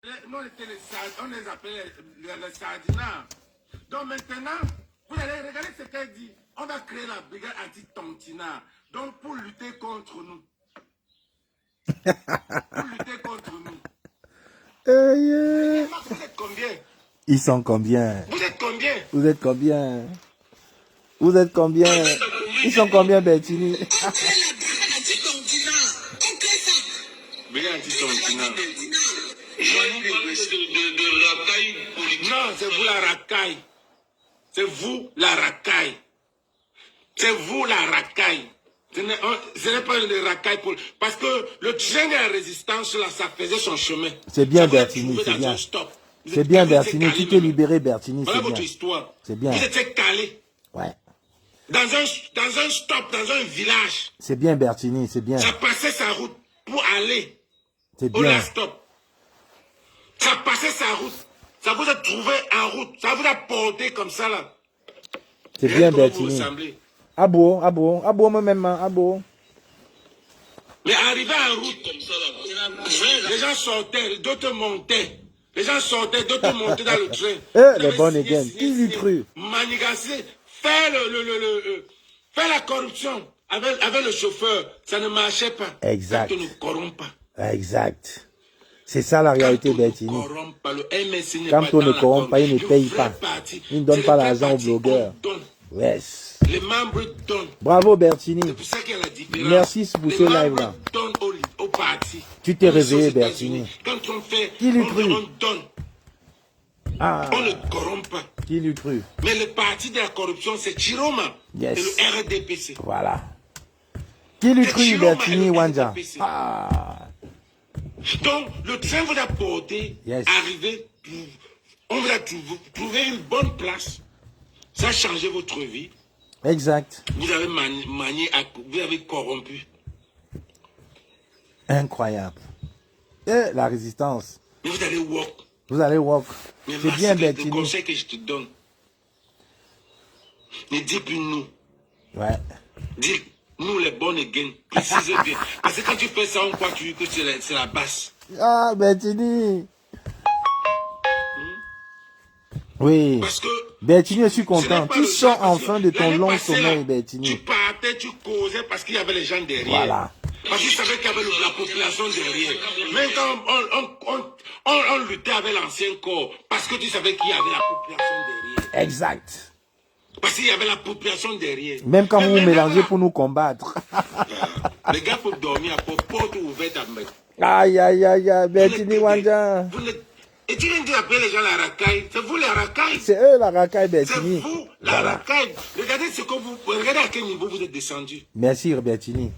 Nous, on les appelait les sardinards. Donc maintenant, vous allez regarder ce qu'elle dit. On va créer la brigade anti-tontinard. Donc pour lutter contre nous. Pour lutter contre nous. Vous êtes combien? Ils sont combien? Vous êtes combien? Vous êtes combien? Vous êtes combien? Ils sont combien, Bertini? Brigade anti-tontinard. Non, c'est vous la racaille. C'est vous la racaille. C'est vous la racaille. Ce n'est pas une racaille pour... Parce que le train de la résistance, là, ça faisait son chemin. C'est bien, Bertini, c'est bien. C'est bien, Bertini. Tu t'es libéré, Bertini, c'est bien. Voilà votre histoire. C'est bien. Vous étiez calé. Ouais. Dans un stop, dans un village. C'est bien, Bertini, c'est bien. Ça passait sa route pour aller C'est au bien. last stop. Ça passait sa route. Ça vous a trouvé en route. Ça vous a porté comme ça, là. C'est bien, Bertini. Abo, moi-même, abo. Mais arrivé en route, comme ça, là, les gens sortaient, d'autres montaient. Les gens sortaient, d'autres montaient dans le train. Les bonnes again. Qui lui cru? Manigancer, faire faire la corruption avec le chauffeur. Ça ne marchait pas. Exact. Quand on ne corrompt pas. Exact. C'est ça la réalité, Bertini. Quand on ne corrompt pas, il ne paye pas. Il ne donne pas l'argent aux blogueurs. Yes. Les membres donnent. Bravo, Bertini. C'est pour ça qu'il y a la différence. Merci pour ce live-là. Au parti. Tu t'es réveillé, Bertini. Quand on fait, Qui lui cru? on donne. Ah. On ne corrompt pas. Qui lui cru? Mais le parti de la corruption, c'est Chiroma. Yes. Et le RDPC. Voilà. Qui lui cru, Bertini Wanja? Ah. Donc, le train vous a porté, Yes. arrivé, on vous a trouvé une bonne place. Ça a changé votre vie. Exact. Vous avez manié, vous avez corrompu. Incroyable. Et la résistance. Mais vous allez walk. Vous allez walk. Mais C'est bien, le Bertini. conseil que je te donne. Ne dis plus nous. Ouais. Dis nous les bonnes gains. Précise bien. Parce que quand tu fais ça, on croit que c'est la basse. Ah, Bertini. Oui. Parce que Bertini, je suis content. Tu sors enfin de ton long sommeil, Bertini. Tu partais, tu causais parce qu'il y avait les gens derrière. Voilà. Parce qu'ils savaient qu'il y avait la population derrière. Même quand on luttait avec l'ancien corps, parce que tu savais qu'il y avait la population derrière. Exact. Parce qu'il y avait la population derrière. Même quand vous vous mélangez pour nous combattre. Les gars peuvent dormir à porte ouverte à mettre. Aïe, aïe, aïe, aïe, Bertini Wanja. Et tu viens d'appeler les gens la racaille. C'est vous la racaille. C'est eux la racaille, C'est Bertini. vous la racaille. Regardez à quel niveau vous êtes descendu. Merci, Bertini.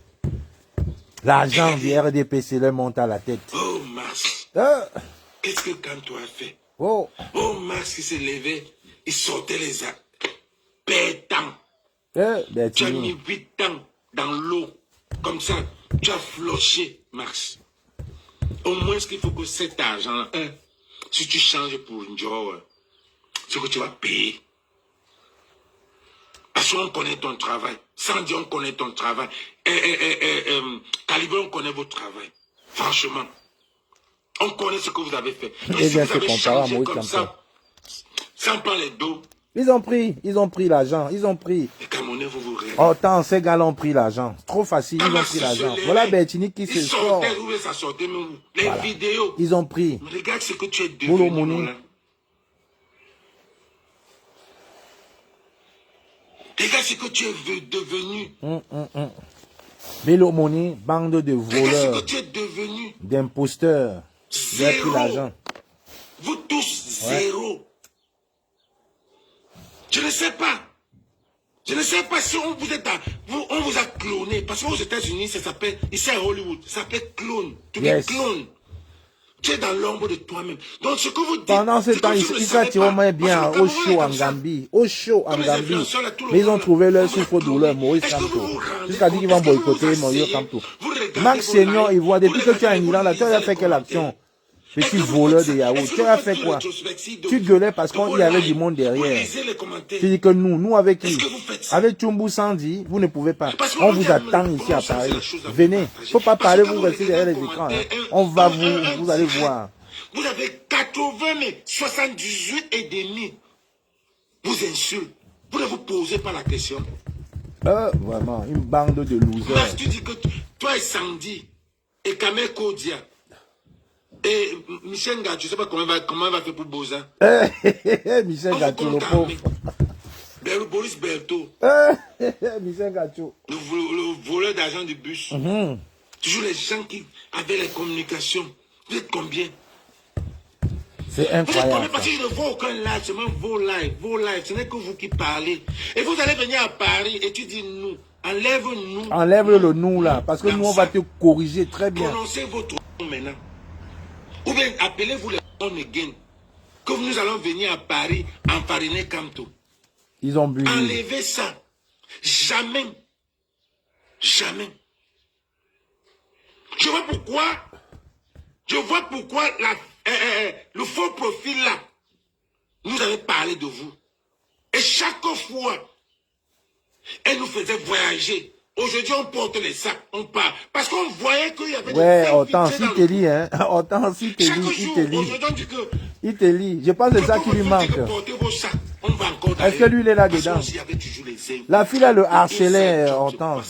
L'argent du RDPC leur monte à la tête. Oh, Mars. Qu'est-ce que Kanto a fait? Oh. Oh, Mars qui s'est levé, il sortait les actes. Pétant. Tu as Bertini. mis 8 ans dans l'eau. Comme ça, tu as floché, Mars. Au moins, ce qu'il faut que cet argent, si tu changes pour une job, c'est que tu vas payer. Parce qu'on connaît ton travail. Sandy, on connaît ton travail. Calibre, on connaît votre travail. Franchement. On connaît ce que vous avez fait. Et si bien, vous c'est avez comparé à changé Maurice comme Kamto. ça, sans pas les dos, Ils ont pris l'argent, ils ont pris. les Camerounais, vous réveillez. Oh, tant, ces gars-là ont pris l'argent. Trop facile, ils ont pris l'argent. Voilà Bertini qui se Ils sort. sortaient, où ça sortait, mais où? Les vidéos. Ils ont pris. Mais regarde ce que tu es Bolo devenu. Mouni. Là. Regarde ce que tu es devenu. Bello Money, bande de Regarde ce voleurs, que tu es devenu. d'imposteurs. Ils ont pris Zéro. l'argent. Vous tous, zéro. Je ne sais pas. Je ne sais pas si on vous a cloné. Parce qu'aux États-Unis, ça s'appelle, ici à Hollywood, ça s'appelle clone. Tu es clone. Tu es dans l'ombre de toi-même. Donc ce que vous dites. Pendant ce temps, Issa Tiroma est bien au show en Gambie. Au show en Gambie. Mais ils ont trouvé leur souffre-douleur, Maurice Kamto. Jusqu'à dire qu'ils vont boycotter Maurice Kamto. Max Senior, il voit, depuis que tu es en Iran, là, tu as fait quelle action? Petit voleur de yaourt. Tu as fait quoi? Tu gueulais parce qu'il y avait du monde derrière. Tu dis que nous avec qui? Avec Tchumbu Sandy, vous ne pouvez pas. On vous attend ici à Paris. Venez. Il ne faut pas parler, vous restez derrière les écrans. Hein. On va vous allez voir. Vous avez 80, mais 78 et demi. Vous insultez. Vous ne vous posez pas la question. Vraiment, une bande de losers. Parce que tu dis que toi et Sandy, et Kamel Kodia, et Michel Gatou, je ne sais pas comment il va faire pour Boza. Michel Gatou, le pauvre. Boris Berthaud. Michel Gatou. Le voleur d'argent du bus. Toujours les gens qui avaient les communications. Vous êtes combien? C'est Vous êtes combien? incroyable. Parce que je ne vois aucun live, seulement vos lives. Vos lives, ce n'est que vous qui parlez. Et vous allez venir à Paris et tu dis nous. Enlève-nous. Enlève le nous là, parce que nous on va te corriger très bien. Prononcez votre nom maintenant. Ou bien appelez-vous les on again. Que nous allons venir à Paris enfariner Kamto. Ils ont bu. Enlevez ça. Jamais. Jamais. Je vois pourquoi. Le faux profil là. Nous avait parlé de vous. Et chaque fois, elle nous faisait voyager. Aujourd'hui, on porte les sacs, on part. Parce qu'on voyait qu'il y avait ouais, des autant si te lit, hein. Autant si te lit, il te lit. Il te lit. Je pense que c'est ça qui lui manque. Est-ce que lui, il est là-dedans? La fille a le harcelait, autant.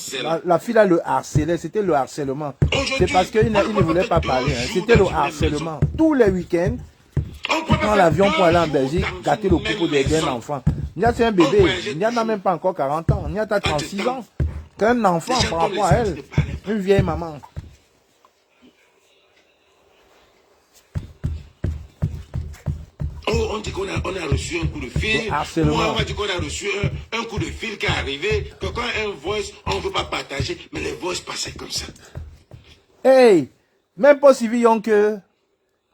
La fille a le harcelait, c'était le harcèlement. C'est parce qu'il ne voulait pas parler. Hein. C'était le harcèlement. Tous les week-ends, il prend l'avion pour aller en Belgique, gâter le couple d'un enfant. Nia, c'est un bébé. Nia n'a même pas encore 40 ans. Nia, t'as 36 ans. Qu'un enfant par rapport à elle. Une vieille maman. Oh, on dit qu'on a reçu un coup de fil. Harcèlement. On va dire qu'on a reçu un coup de fil qui est arrivé. Que quand un voice, on ne veut pas partager. Mais les voices passaient comme ça. Hey! Même pas Sylvie Yonke,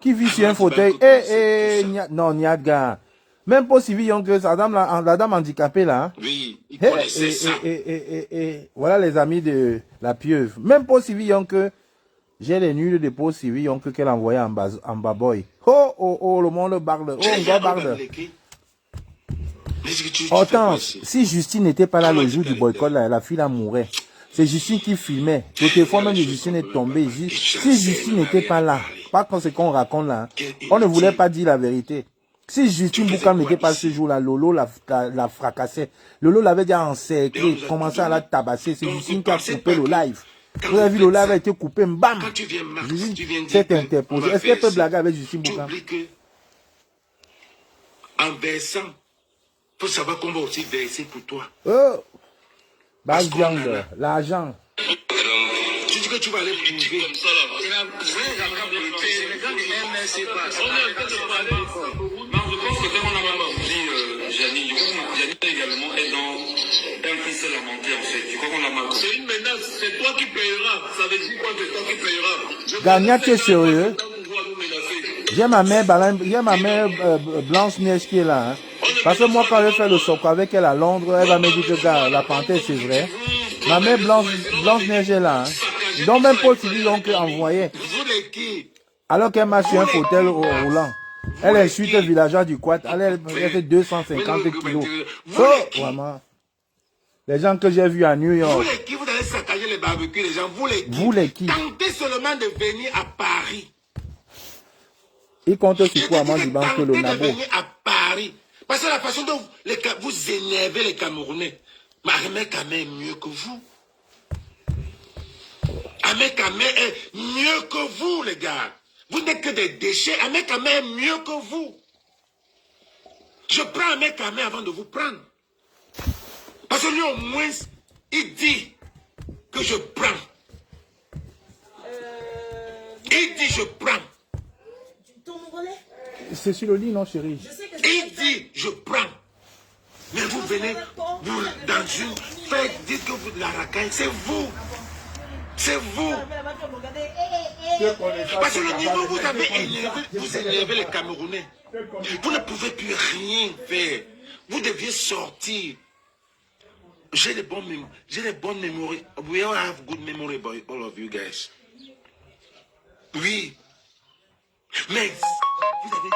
qui vit sur un fauteuil. Non, Niaga. Même pas Sylvie Yonke, la dame handicapée là. Oui, il connaissait ça. Voilà les amis de la pieuvre. Même pas Sylvie Yonke, j'ai les nuls de pause Sylvie Yonke qu'elle a envoyé en Baboy. Oh, le monde barde. Oh, on doit barde. Autant, si Justine n'était pas là le jour du boycott, là, la fille là mourait. C'est Justine qui filmait. Le téléphone même de Justine est tombé. Si Justine n'était pas là, par contre, ce qu'on raconte là, on ne voulait pas dire la vérité. Si Justine Boukam n'était pas ce jour-là, Lolo la fracassait. Lolo l'avait déjà encerclé, commençait à la tabasser. C'est Justine qui a coupé le live. Vous avez vu, le live a été coupé, bam! Justine s'est interposée. Est-ce qu'elle peut blaguer avec Justine Boukam? En versant, il faut savoir qu'on va aussi verser pour toi. Oh! Base viande, l'argent. Tu dis que tu vas aller prouver. C'est une menace, c'est toi qui payeras. Ça veut dire quoi, c'est toi qui payeras? Gagnat, tu es sérieux? J'ai ma mère, Blanche-Neige qui est là. Hein. Parce que moi, quand je fais le soco avec elle à Londres, elle va me dire que gars, la panthère, c'est vrai. Ma mère Blanche-Neige est là. Hein. Donc même Paul Sylvie donc envoyé. Alors qu'elle marche sur un fauteuil roulant. Elle insulte le villageois du Quad. Elle fait 250 kilos. Oh, vraiment. Les gens que j'ai vus à New York. Vous les qui, vous allez saccager les barbecues, les gens. Vous les qui. Tentez seulement de venir à Paris. Il compte sur quoi, moi, du banque que le Nabo. À Paris. Parce que la façon dont vous énervez les Camerounais. Mais Ahmed Kamel est mieux que vous. Ahmed Kamel est mieux que vous, les gars. Vous n'êtes que des déchets. Ahmed Kamel est mieux que vous. Je prends Ahmed Kamel avant de vous prendre. Parce que lui, au moins, il dit que je prends. Il dit je prends. C'est sur le lit, non, chérie? Il dit je prends. Mais vous venez, vous, dans une fête, dites que vous, la racaille, c'est vous. C'est vous. Parce que le niveau vous avez élevé, vous élevez les Camerounais. Vous ne pouvez plus rien faire. Vous deviez sortir. J'ai des bonnes mémoires. We all have good memory, boy, all of you guys. Oui. Mais vous avez...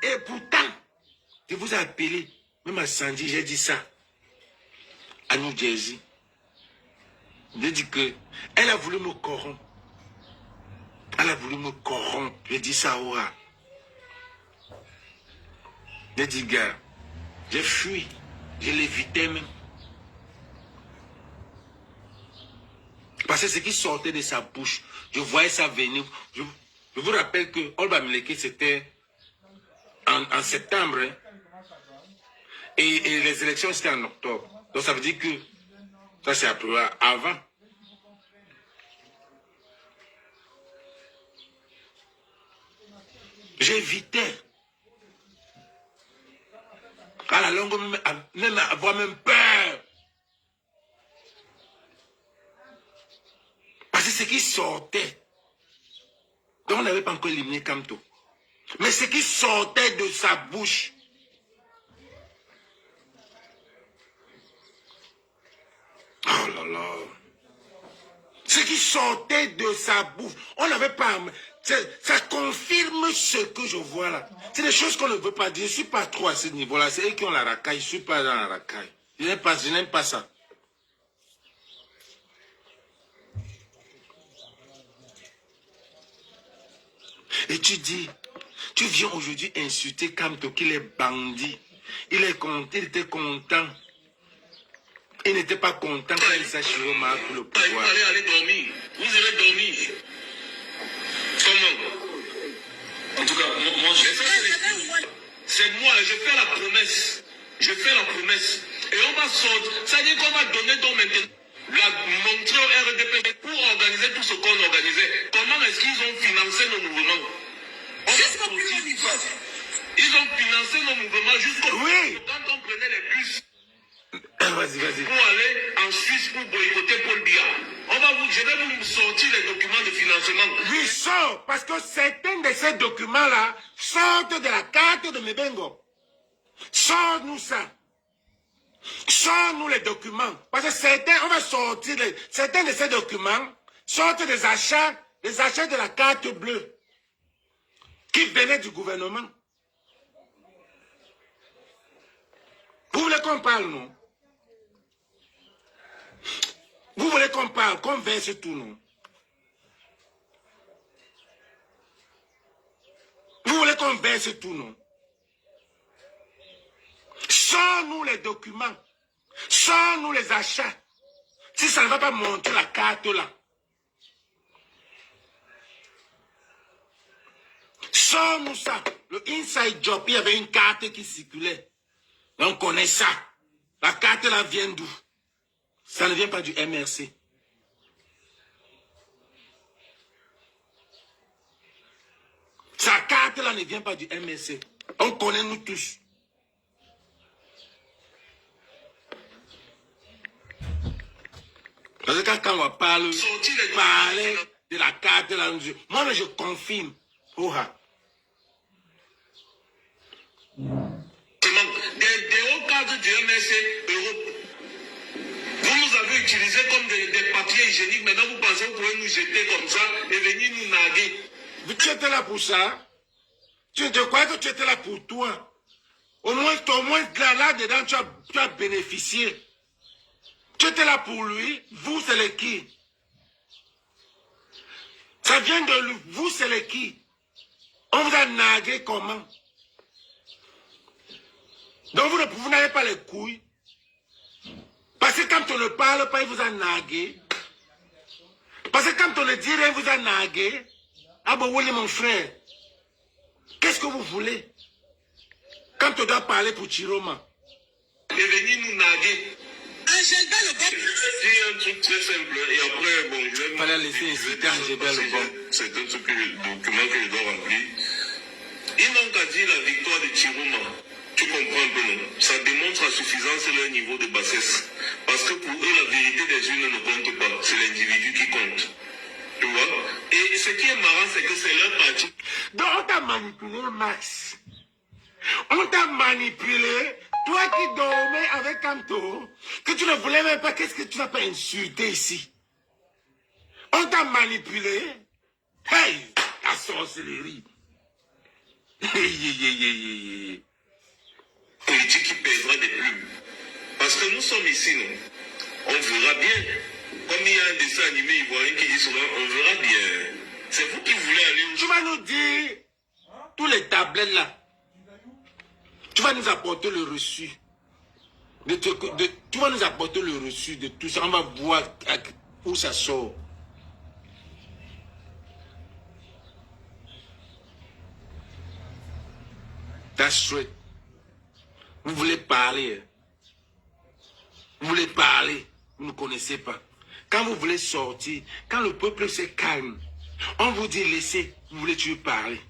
Et pourtant, je vous ai appelé, même à Sandy, j'ai dit ça. À New Jersey. J'ai dit que elle a voulu me corrompre. Elle a voulu me corrompre. J'ai dit ça, Aura. J'ai dit, gars, j'ai fui. Je l'évitais même. Parce que ce qui sortait de sa bouche, je voyais ça venir. Je vous rappelle que Olba Meleke, c'était en septembre. Hein, et les élections, c'était en octobre. Donc ça veut dire que ça, c'est avant. J'évitais. À la longue, même avoir même peur. Parce que ce qui sortait, donc on n'avait pas encore éliminé Kamto, mais ce qui sortait de sa bouche, oh là là, ce qui sortait de sa bouche, on n'avait pas, ça confirme ce que je vois là. C'est des choses qu'on ne veut pas dire. Je ne suis pas trop à ce niveau-là. C'est eux qui ont la racaille, je ne suis pas dans la racaille. Je n'aime pas ça. Et tu dis, tu viens aujourd'hui insulter Kamto qu'il est bandit. Il était content. Il n'était pas content quand il s'est Chiroma pour le pouvoir. Vous allez dormir. Vous allez dormir. Comment? En tout cas, moi, c'est moi, je fais la promesse. Je fais la promesse. Et on va sortir. Ça veut dire qu'on va donner donc maintenant montrer au RDP pour organiser tout ce qu'on organisait. Comment est-ce qu'ils ont financé nos mouvements? Ils ont financé nos mouvements jusqu'au oui. Quand on prenait les bus. Vas-y. Pour aller en Suisse pour boycotter Paul Biya. Je vais vous sortir les documents de financement. Oui, sort, parce que certains de ces documents-là sortent de la carte de Mebengo. Sors-nous ça. Sors-nous les documents. Parce que certains, on va sortir, certains de ces documents sortent des achats de la carte bleue qui venaient du gouvernement. Vous voulez qu'on parle, non? Vous voulez qu'on parle, qu'on verse tout, non? Vous voulez qu'on verse tout, non? Sors-nous les documents. Sors-nous les achats. Si ça ne va pas montrer la carte là. Sors-nous ça. Le inside job, il y avait une carte qui circulait. On connaît ça. La carte là vient d'où? Ça ne vient pas du MRC. Sa carte là ne vient pas du MRC. On connaît nous tous. Parce que quand on parle de la carte là, moi je confirme. Oha. Des hauts cadres du MRC Europe. Vous nous avez utilisés comme des papiers hygiéniques. Maintenant, vous pensez que vous pouvez nous jeter comme ça et venir nous naguer. Tu étais là pour ça? Tu crois que tu étais là pour toi? Au moins là-dedans, tu as bénéficié. Tu étais là pour lui. Vous, c'est les qui? Ça vient de lui. Vous, c'est les qui? On vous a nagué comment? Donc, vous n'avez pas les couilles. Parce que quand on ne parle pas, il vous a nagué. Parce que quand on ne dit rien, il vous a nagué. Ah bon, oui, mon frère. Qu'est-ce que vous voulez? Quand on doit parler pour Chiroma. Et venir nous naguer. C'est un truc très simple. Et après, bon, je vais... Fallait laisser inciter Angébel le bon. C'est un truc document que je dois remplir. Ils n'ont qu'à dire la victoire de Chiroma. Tu comprends un peu, non? Ça démontre à suffisance leur niveau de bassesse. Parce que pour eux, la vérité des urnes ne compte pas. C'est l'individu qui compte. Tu vois? Et ce qui est marrant, c'est que c'est leur parti. Donc on t'a manipulé, Max. On t'a manipulé. Toi qui dormais avec Kamto, que tu ne voulais même pas, qu'est-ce que tu n'as pas insulté ici? On t'a manipulé. Hey, la sorcellerie. Politique qui pèsera des plumes. Parce que nous sommes ici, non? On verra bien. Comme il y a un dessin animé ivoirien qui dit souvent, on verra bien. C'est vous qui voulez aller Tu vas nous dire, tous les tablettes là, tu vas nous apporter le reçu. Tu vas nous apporter le reçu de tout ça. On va voir où ça sort. That's straight. Vous voulez parler. Vous voulez parler. Vous ne connaissez pas. Quand vous voulez sortir, quand le peuple se calme, on vous dit laissez, vous voulez toujours parler.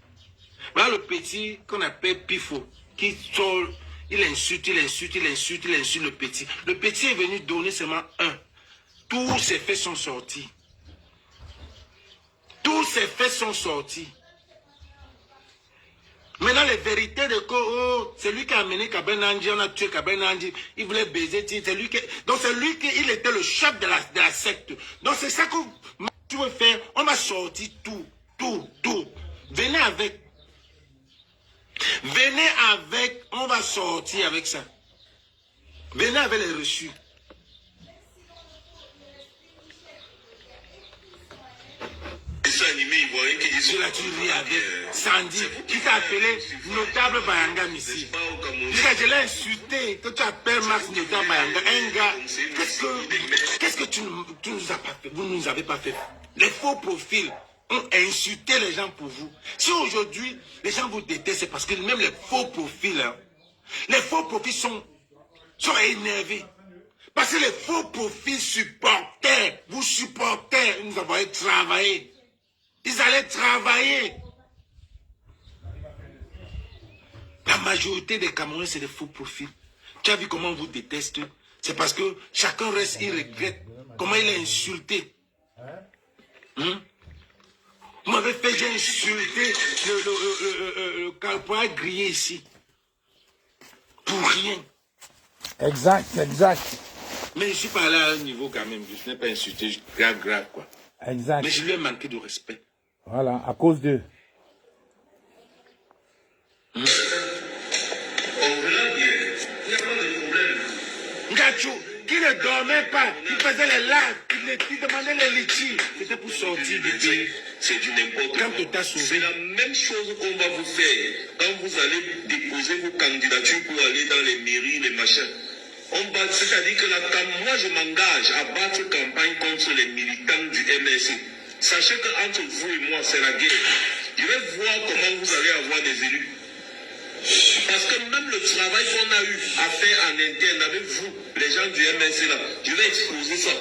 Voilà le petit qu'on appelle Pifo, qui sort, il insulte le petit. Le petit est venu donner seulement un. Tous ses faits sont sortis. Tous ses faits sont sortis. Maintenant, les vérités de que oh, c'est lui qui a amené Kabenanji, on a tué Kabenanji, il voulait baiser, c'est lui qui... Donc c'est lui qui il était le chef de la secte. Donc c'est ça que tu veux faire, on va sortir tout. Venez avec, on va sortir avec ça. Venez avec les reçus. Animé ivoirien qui dit je l'ai tué avec Sandy, qui t'a appelé notable Bayanga Missi. Je l'ai insulté, que tu appelles Max notable Bayanga. Un gars, qu'est-ce que tu nous as pas fait? Vous ne nous avez pas fait. Les faux profils ont insulté les gens pour vous. Si aujourd'hui, les gens vous détestent, c'est parce que même les faux profils, hein, les faux profils sont énervés. Parce que les faux profils supportaient, vous supportez, nous avons travaillé. Ils allaient travailler. La majorité des Camerounais, c'est des faux profils. Tu as vu comment on vous déteste? C'est parce que chacun reste, il regrette. Comment il a insulté. Vous m'avez fait, j'ai insulté le caporal grillé ici. Pour rien. Exact. Mais je suis pas là à un niveau quand même. Je n'ai pas insulté, grave quoi. Exact. Mais je lui ai manqué de respect. Voilà, à cause d'eux. on verra bien. Il n'y a pas de problème. Gachou, qui ne dormait pas, il faisait les larmes, il demandait les litchis. C'était pour sortir du pays. C'est du n'importe Quand quoi. tu t'as C'est sauvé. la même chose qu'on va vous faire quand vous allez déposer vos candidatures pour aller dans les mairies, les machins. C'est-à-dire que moi je m'engage à battre campagne contre les militants du MSC. Sachez qu'entre vous et moi, c'est la guerre. Je vais voir comment vous allez avoir des élus. Parce que même le travail qu'on a eu à faire en interne avec vous, les gens du MSC là, je vais exposer ça.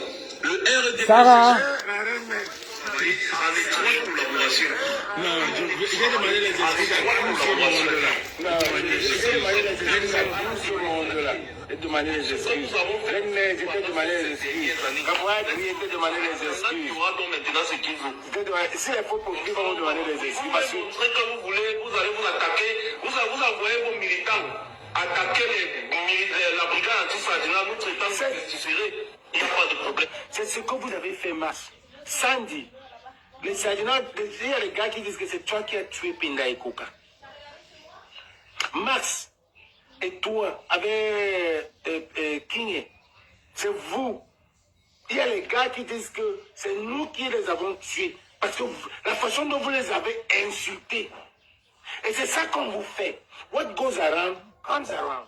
Le RDP, Sarah. en étroite collaboration. Non, j'ai demandé les excuses à tout ce monde-là. Non, j'ai demandé les excuses à tout ce monde-là. J'ai demandé les excuses. J'ai demandé les excuses. Caporal Grillé, j'ai demandé les excuses. Tu vois donc maintenant ce qu'il faut. Si les faux profils vont vous demander les excuses, parce que Montrez que vous voulez, vous allez vous attaquer, vous envoyez vos militants attaquer la brigade anti-Sadina, nous traitant de satisférés. Il n'y a pas de problème. c'est ce que vous avez fait, Max. Sandy, les Sadina, il y a les gars qui disent que c'est toi qui as tué Pinda et Koka. Max et toi, avec King, c'est vous. Il y a les gars qui disent que c'est nous qui les avons tués. Parce que la façon dont vous les avez insultés. Et c'est ça qu'on vous fait. What goes around, comes around.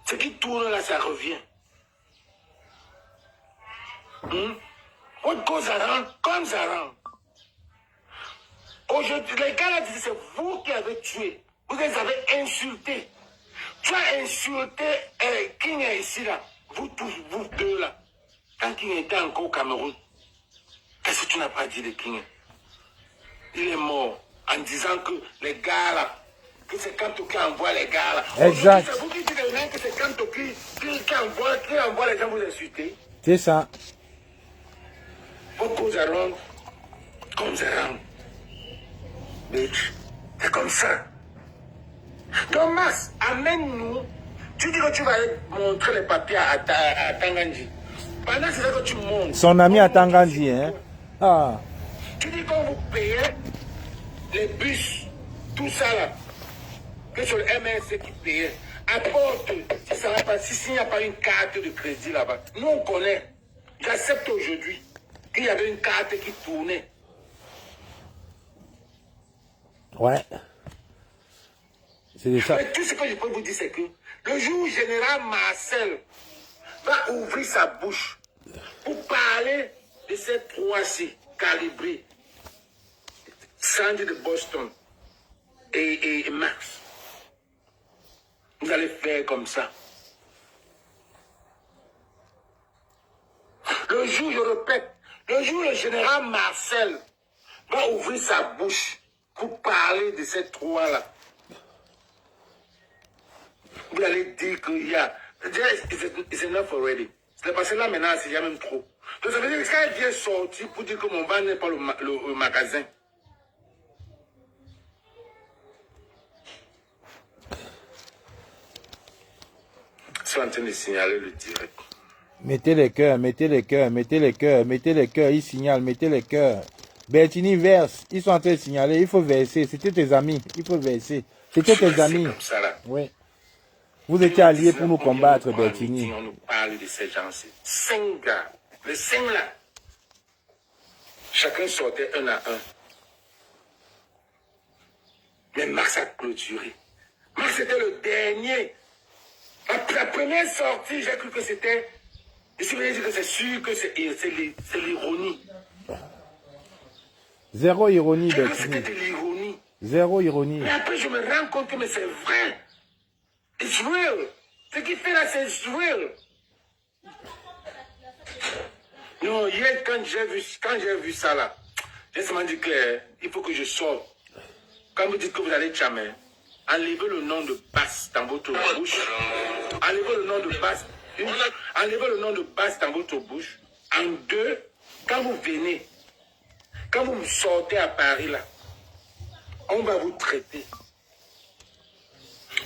Ce qui tourne là, ça revient. What goes around, comes around. Aujourd'hui, les gars là disent que c'est vous qui avez tué. Vous les avez insultés. Tu as insulté King est ici là. Vous tous, vous deux là. Quand King était encore au Cameroun, qu'est-ce que tu n'as pas dit de King? Il est mort en disant que les gars là, que c'est Kanto qui envoie les gars là. Exact. C'est vous qui dites que c'est Kanto qui envoie les gens vous insulter. C'est ça. What goes around, comes around. Bitch. C'est comme ça. Thomas, amène-nous. Tu dis que tu vas aller montrer les papiers à Tangandji. Pendant ce temps que tu montes. Son ami à Tangandji, hein. Ah. Tu dis qu'on vous paye les bus, tout ça là. Que sur le MSC qui payait. Apporte, s'il n'y a pas une carte de crédit là-bas. Nous on connaît. J'accepte aujourd'hui qu'il y avait une carte qui tournait. Ouais. C'est ça. Mais tout ce que je peux vous dire, c'est que le jour où général Marcel va ouvrir sa bouche pour parler de ces trois-ci calibrés, Sandy de Boston et Max, vous allez faire comme ça. Le jour, je répète, le jour où le général Marcel va ouvrir sa bouche pour parler de ces trois-là, vous allez dire qu'il y a... It's enough already. C'est parce que là, maintenant, c'est déjà même trop. Donc, ça veut dire que quand elle vient sortir pour dire que mon van n'est pas le magasin, je suis en train de signaler le direct. Mettez les cœurs, mettez les cœurs, mettez les cœurs, mettez les cœurs, ils signalent, mettez les cœurs. Bertini verse, ils sont en train de signaler, il faut verser, c'était tes amis, il faut verser. C'était tes amis. Comme ça, là. Oui. Vous étiez alliés pour nous combattre, Bertini. On nous parle de ces gens-ci. 5 gars, les 5 là, chacun sortait un à un. Mais Max a clôturé. Max était le dernier. La première sortie, j'ai cru que c'était... Je suis venu dire que c'est sûr que c'est l'ironie. Zéro ironie, J'ai cru que c'était Bertini. de l'ironie. Zéro ironie. Mais après, je me rends compte que mais c'est vrai. It's real. Ce qu'il fait là, c'est real. Non, hier, quand j'ai vu ça là, j'ai seulement dit que il faut que je sorte. Quand vous dites que vous allez jamais, enlevez le nom de Basse dans votre bouche. Enlevez le nom de Basse. Enlevez le nom de Basse dans votre bouche. En deux, quand vous venez, quand vous sortez à Paris là, on va vous traiter.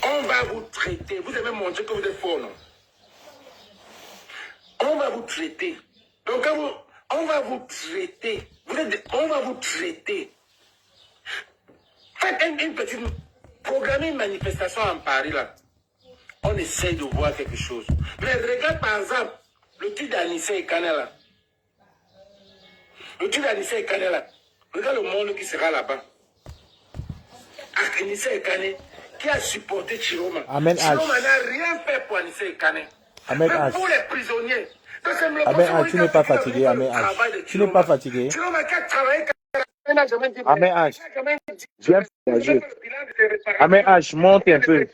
On va vous traiter. Vous avez montré que vous êtes fort, non? On va vous traiter. Donc, on va vous traiter. On va vous traiter. Faites une petite... Programmez une manifestation en Paris, là. On essaye de voir quelque chose. Mais regarde, par exemple, le titre d'Anissé et Kané, là. Le titre d'Anissé et Kané, là. Regarde le monde qui sera là-bas. Anissé et Kané, qui a supporté Chiroma. Amen. Chiroma n'a rien fait pour Anissé et Kané. Amen. Même pour les prisonniers. Amen. Tu n'es pas fatigué, Amen. Tu n'es pas fatigué. Chiroma qui a travaillé... Amen H. Viens agir. Amen H, monte un peu.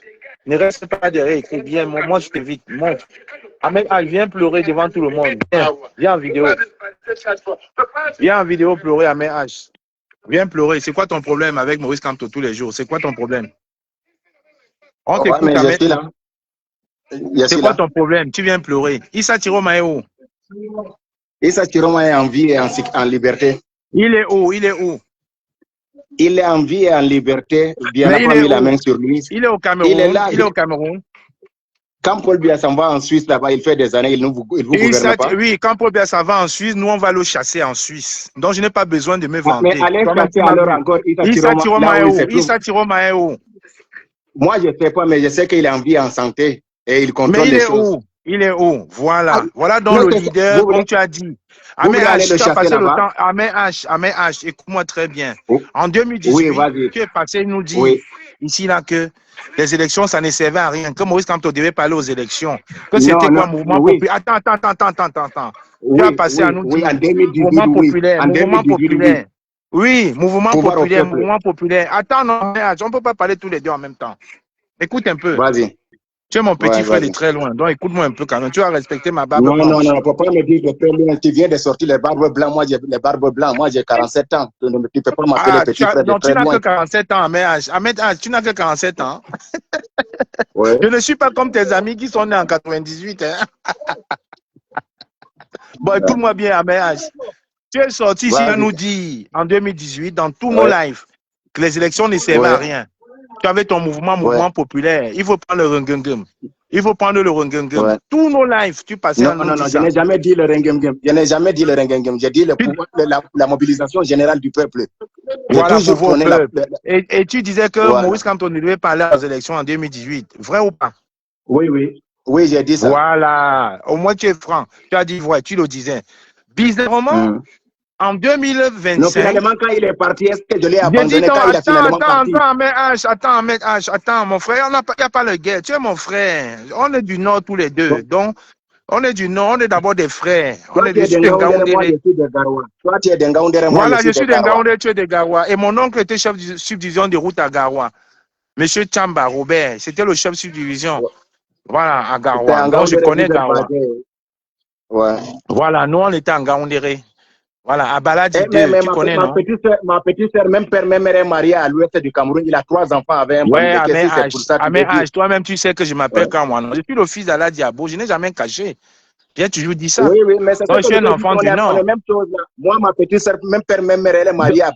Ne reste pas derrière, écris bien. Moi, je t'invite. Monte. Amen H, viens pleurer devant tout le monde. Viens en vidéo. Viens en vidéo pleurer, Amen H. Viens pleurer. C'est quoi ton problème avec Maurice Kamto tous les jours? C'est quoi ton problème? On t'écoute, Amen. C'est quoi ton problème? Tu viens pleurer. Issa Chiroma est où? Issa Chiroma est en vie et en liberté. Il est où? Il est où? Il est en vie et en liberté. Bien n'a pas mis la main sur lui. Il est au Cameroun. Il est là. Il est au Cameroun. Quand Paul Biya s'en va en Suisse, là-bas, il fait des années, il ne vous gouverne pas. Oui, quand Paul Biya s'en va en Suisse, nous, on va le chasser en Suisse. Donc, je n'ai pas besoin de me vanter. Mais allez chercher alors encore Issa Chiroma est où? Issa Chiroma est où? Moi, je ne sais pas, mais je sais qu'il est en vie, en santé. Et il contrôle les choses. Il est où? Voilà. Voilà donc le leader, comme tu as dit. Amen H, tu as passé le temps. Amen H, écoute-moi très bien. En 2018, tu es passé nous dire ici là que les élections, ça ne servait à rien. Que Maurice Kamto devait parler aux élections. Que c'était quoi mouvement populaire? Attends. Tu as passé à nous dire mouvement populaire, mouvement populaire. Oui, mouvement populaire. Attends, non, on ne peut pas parler tous les deux en même temps. Écoute un peu. Vas-y. Tu es mon petit frère de très loin, donc écoute-moi un peu quand même. Tu vas respecter ma barbe blanche. Non, ne peux pas me dire de très loin. Tu viens de sortir les barbes blancs. Moi, j'ai les barbes blancs. Moi, j'ai 47 ans. Tu ne peux pas m'appeler petit frère de très loin. Non, tu n'as que 47 ans, Ahmed H, tu n'as que 47 ans. Ouais. Je ne suis pas comme tes amis qui sont nés en 98. Hein. Bon, écoute-moi bien, Ahmed H. Tu es sorti ici à nous dire, en 2018, dans tous nos lives, que les élections ne servaient à rien. Tu avais ton mouvement populaire. Il faut prendre le Rungengum. Il faut prendre le Rungengum. Ouais. Tous nos lives, tu passais non, je n'ai jamais dit le Rungengum. Je n'ai jamais dit le Rungengum. J'ai dit la mobilisation générale du peuple. Voilà, pour le peuple. Et tu disais que Maurice Kamto ne devait parler aux élections en 2018. Vrai ou pas? Oui, j'ai dit ça. Voilà. Au moins, tu es franc. Tu as dit vrai, tu le disais. Bizarrement, en 2025... Non, finalement, quand il est parti, est-ce que je l'ai abandonné dit non, quand il a finalement parti? Attends, mon frère, il n'y a pas de guerre. Tu es mon frère. On est du Nord tous les deux. Donc, on est du Nord, on est d'abord des frères. Toi, tu es des Ngaoundéré, moi, je suis des Garoua. Toi, tu es des Ngaoundéré, moi, voilà, je suis des Garoua. Ngaoundéré, tu es des Garoua. Et mon oncle était chef de subdivision de route à Garoua. Monsieur Chamba Robert, c'était le chef de subdivision. Ouais. Voilà, à Garoua. Donc, je connais Garoua. Ouais. Voilà, nous, on était en Ngaoundéré. Voilà, à Baladi 2, tu connais, non? Ma petite soeur, même père, même mère est mariée à l'ouest du Cameroun. Il a 3 enfants avec un ouais, à mes âges. Toi-même, tu sais que je m'appelle quand moi. Je suis le fils d'Ala Diabo. Je n'ai jamais caché. J'ai toujours dit ça. Oui, mais c'est ça. Je suis un enfant du Nord. On est même chose là. Moi, ma petite soeur, même père, même mère, elle est mariée à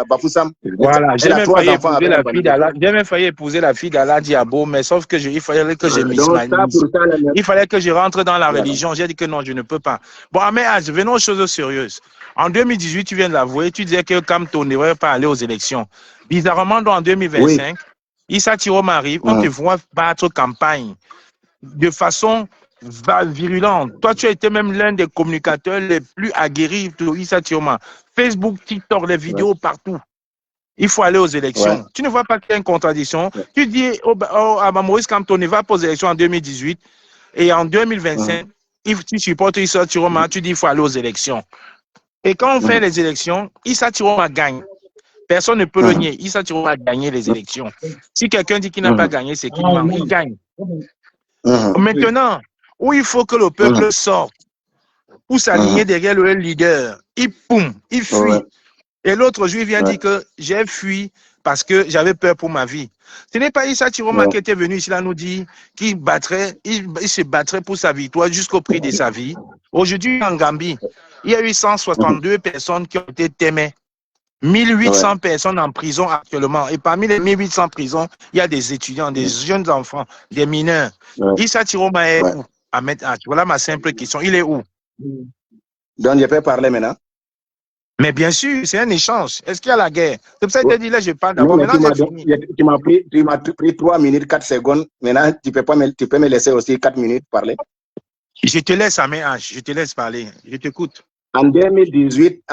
Bafoussam. Voilà, j'ai même failli épouser la fille d'Ala Diabo, mais sauf que il fallait que je m'ismalise. Il fallait que je rentre dans la religion. J'ai dit que non, je ne peux pas. Bon, mais venons aux choses sérieuses. En 2018, tu viens de l'avouer, tu disais que Kamto ne devrait pas aller aux élections. Bizarrement, en 2025, Issa Tirom arrive, on te voit battre campagne de façon virulente. Toi, tu as été même l'un des communicateurs les plus aguerris de Issa Tirom. Facebook, TikTok, les vidéos partout. Il faut aller aux élections. Tu ne vois pas qu'il y a une contradiction. Tu dis à Maurice Kamto ne va pas aux élections en 2018 et en 2025, tu supportes Issa Tirom, tu dis il faut aller aux élections. Et quand on fait les élections, Issa Tirom gagne. Personne ne peut le nier. Issa Tirom a gagné les élections. Si quelqu'un dit qu'il n'a pas gagné, c'est qu'il ment. Il gagne. Maintenant, où il faut que le peuple sorte pour s'aligner derrière le leader, il fuit. Et l'autre jour, il vient dire que j'ai fui parce que j'avais peur pour ma vie. Ce n'est pas Issa Tirom qui était venu ici là nous dire qu'il se battrait pour sa victoire jusqu'au prix de sa vie. Aujourd'hui, en Gambie, il y a eu 162 personnes qui ont été témoins. 1800 personnes en prison actuellement. Et parmi les 1800 prisons, il y a des étudiants, des jeunes enfants, des mineurs. Issa Tirom est où? Voilà ma simple question. Il est où? Donc, je peux parler maintenant? Mais bien sûr, c'est un échange. Est-ce qu'il y a la guerre? C'est pour ça que je dis là, je parle d'abord. Tu m'as pris 3 minutes, 4 secondes. Maintenant, tu peux me laisser aussi 4 minutes parler. Je te laisse à mes âges. Je te laisse parler. Je t'écoute. En 2018,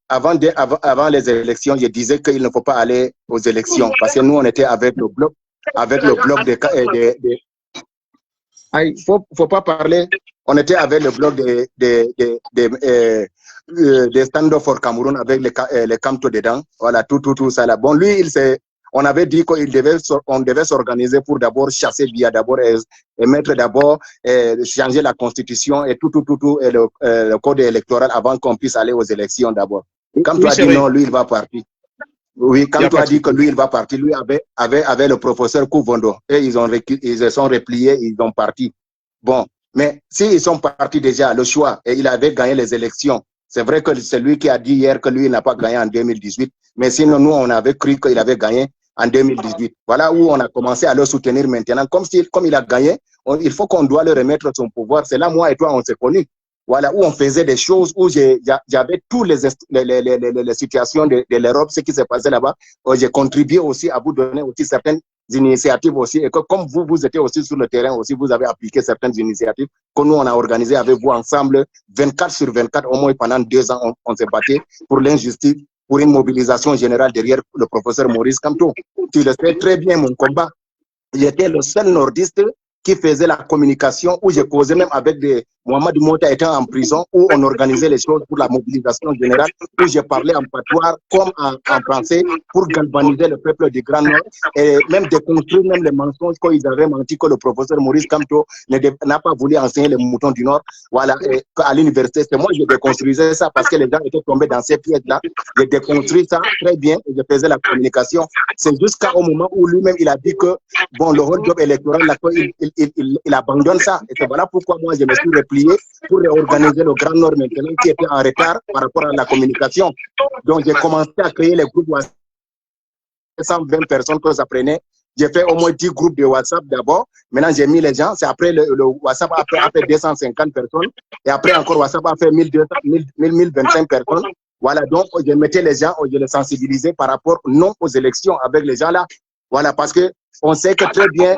avant les élections, je disais qu'il ne faut pas aller aux élections parce que nous, on était avec le bloc il faut pas parler. On était avec le bloc des stand-up for Cameroun avec les Kamto dedans. Voilà, tout ça là. Bon, lui, on avait dit qu'on devait s'organiser pour d'abord chasser Biya d'abord et mettre d'abord, changer la constitution et tout, et le code électoral avant qu'on puisse aller aux élections d'abord. Quand tu as dit non, lui, il va partir. Oui, quand tu as dit que lui, il va partir, lui avait le professeur Kouvondo et ils se sont repliés, ils ont parti. Bon, mais s'ils sont partis déjà, le choix, et il avait gagné les élections. C'est vrai que c'est lui qui a dit hier que lui n'a pas gagné en 2018, mais sinon, nous, on avait cru qu'il avait gagné en 2018. Voilà où on a commencé à le soutenir maintenant. Comme il a gagné, il faut qu'on doit le remettre son pouvoir. C'est là, moi et toi, on s'est connus. Voilà, où on faisait des choses, où j'avais toutes les situations de l'Europe, ce qui s'est passé là-bas. J'ai contribué aussi à vous donner aussi certaines initiatives aussi. Et que comme vous étiez aussi sur le terrain aussi, vous avez appliqué certaines initiatives que nous, on a organisées avec vous ensemble, 24/24, au moins pendant 2 ans, on s'est battu pour l'injustice, pour une mobilisation générale derrière le professeur Maurice Kamto. Tu le sais très bien, mon combat. J'étais le seul nordiste qui faisait la communication, où j'ai causé même avec Mohamed Mota étant en prison, où on organisait les choses pour la mobilisation générale, où j'ai parlé en patois comme en français pour galvaniser le peuple du Grand Nord et même déconstruire même les mensonges qu'ils avaient menti que le professeur Maurice Kamto n'a pas voulu enseigner les moutons du Nord. Voilà, et à l'université, c'est moi qui déconstruisais ça parce que les gens étaient tombés dans ces pièges-là. J'ai déconstruit ça très bien et je faisais la communication. C'est jusqu'au moment où lui-même il a dit que bon, le rôle job électoral, là, il abandonne ça. Et c'est voilà pourquoi moi je me suis replié pour réorganiser le Grand Nord maintenant qui était en retard par rapport à la communication. Donc j'ai commencé à créer les groupes WhatsApp. 120 personnes que ça prenait. J'ai fait au moins 10 groupes de WhatsApp d'abord. Maintenant j'ai mis les gens. C'est après le WhatsApp a fait 250 personnes. Et après encore WhatsApp a fait 1025 personnes. Voilà, donc je mettais les gens, je les sensibilisais par rapport non aux élections avec les gens là. Voilà, parce que on sait que très bien,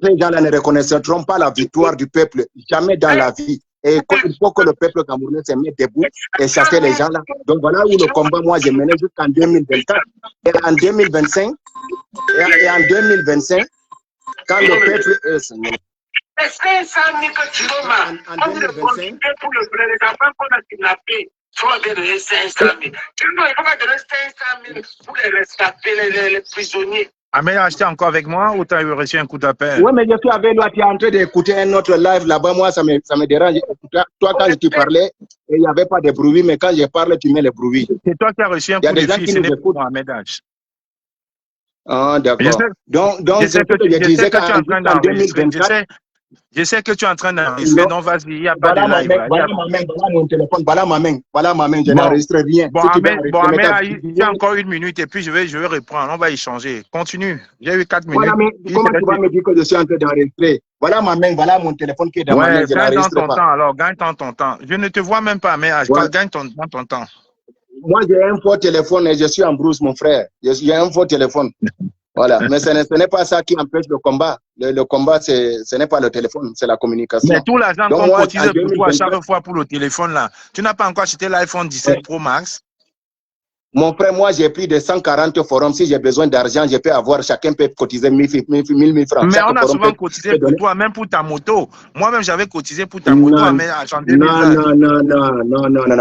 les gens là ne reconnaîtront pas la victoire du peuple, jamais dans la vie. Et il faut que le peuple camerounais se mette debout et chasser les gens là. Donc voilà où le combat, moi, j'ai mené jusqu'en 2024. Et en 2025, quand le peuple est... Est-ce que ça n'est que tu remarques en 2025 pour le président, pas qu'on a kidnappé, tu vas donner 500 000. Tu ne vas pas donner 500 000 pour les rescapés, les prisonniers. Ahmed, acheté encore avec moi ou tu as reçu un coup d'appel? Oui, mais je suis avec toi, tu es en train d'écouter un autre live là-bas. Moi, ça me dérange. Toi, quand tu parlais, il n'y avait pas de bruit, mais quand je parle, tu mets le bruit. C'est toi qui as reçu un coup de fil, ce n'est pas moi, Ahmed H. Ah, d'accord. Donc, je sais que tu es en train d'enregistrer. Je sais que tu es en train d'enregistrer, donc vas-y, il n'y a pas de live. Voilà mon téléphone, voilà ma main, je n'enregistre rien. Bon, Ahmed, il y a encore 1 minute et puis je vais reprendre, on va échanger. Continue, j'ai eu 4 minutes. Voilà, mais comment tu vas me dire que je suis en train d'enregistrer? Voilà ma main, voilà mon téléphone qui est dans ma main, je n'enregistre pas. Temps, alors, gagne ton temps. Je ne te vois même pas, mais gagne ton temps. Moi, j'ai un faux téléphone et je suis en brousse, mon frère. J'ai un faux téléphone. Voilà, mais ce n'est pas ça qui empêche le combat. Le combat, ce n'est pas le téléphone, c'est la communication. Mais tout l'argent qu'on cotise pour toi à chaque fois pour le téléphone, là, tu n'as pas encore acheté l'iPhone 17 Pro Max? Mon frère, moi, j'ai pris de 140 forums. Si j'ai besoin d'argent, je peux avoir, chacun peut cotiser 1000 francs. Mais on a souvent cotisé pour toi, même pour ta moto. Moi-même, j'avais cotisé pour ta moto. Non.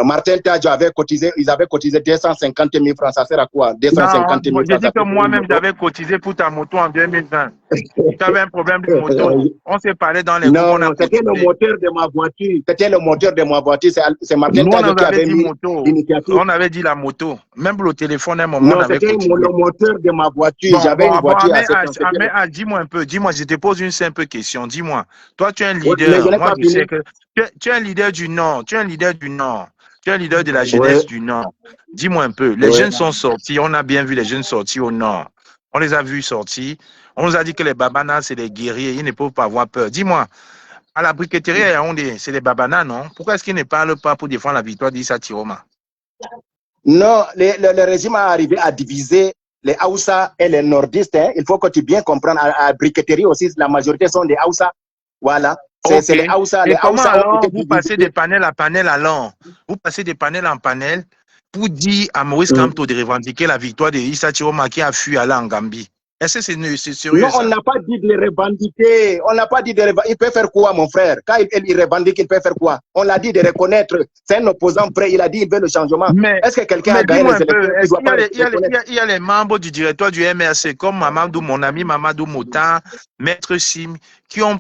Martin Tadjo avait cotisé, ils avaient cotisé 250 000 francs. Ça sert à quoi? 250 000 francs. J'ai dit que moi-même, j'avais cotisé pour ta moto en 2020. Tu avais un problème de moto. On s'est parlé dans les groupes. Non, c'était le moteur de ma voiture. C'était le moteur de ma voiture. C'est Martin Tadjo qui avait mis l'initiative. On avait dit la moto. Même pour le téléphone, un moment, non, c'était le moteur de ma voiture. J'avais une voiture à 7 ans. Dis-moi un peu. Dis-moi, je te pose une simple question. Dis-moi, toi, tu es un leader. Moi, je sais que tu es un leader du Nord. Tu es un leader du Nord. Tu es un leader de la jeunesse du Nord. Dis-moi un peu. Les jeunes sont sortis. On a bien vu les jeunes sortis au Nord. On les a vus sortir. On nous a dit que les babanas, c'est des guerriers. Ils ne peuvent pas avoir peur. Dis-moi, à la briqueterie à Yaoundé, c'est des babanas, non? Pourquoi est-ce qu'ils ne parlent pas pour défendre la victoire d'Issa Tiroma? Non, le régime a arrivé à diviser les Haoussa et les nordistes. Hein. Il faut que tu bien comprennes. À briqueterie aussi, la majorité sont des Haoussa. Voilà. C'est les Haoussa. Et comment alors vous passez des panels à panel alors? Vous passez des panels en panel pour dire à Maurice Kamto de revendiquer la victoire de Issa Tiroma qui a fui aller en Gambie. Est-ce que c'est sérieux? Non, on n'a pas dit de les revendiquer. On n'a pas dit de revendiquer. Il peut faire quoi, mon frère? Quand il revendique, il peut faire quoi? On l'a dit de reconnaître. C'est un opposant prêt. Il a dit qu'il veut le changement. Est-ce que quelqu'un a gagné les élections? Il y a les membres du directoire du MRC, comme Mamadou, mon ami Mamadou Mota, Maître Sim, qui ont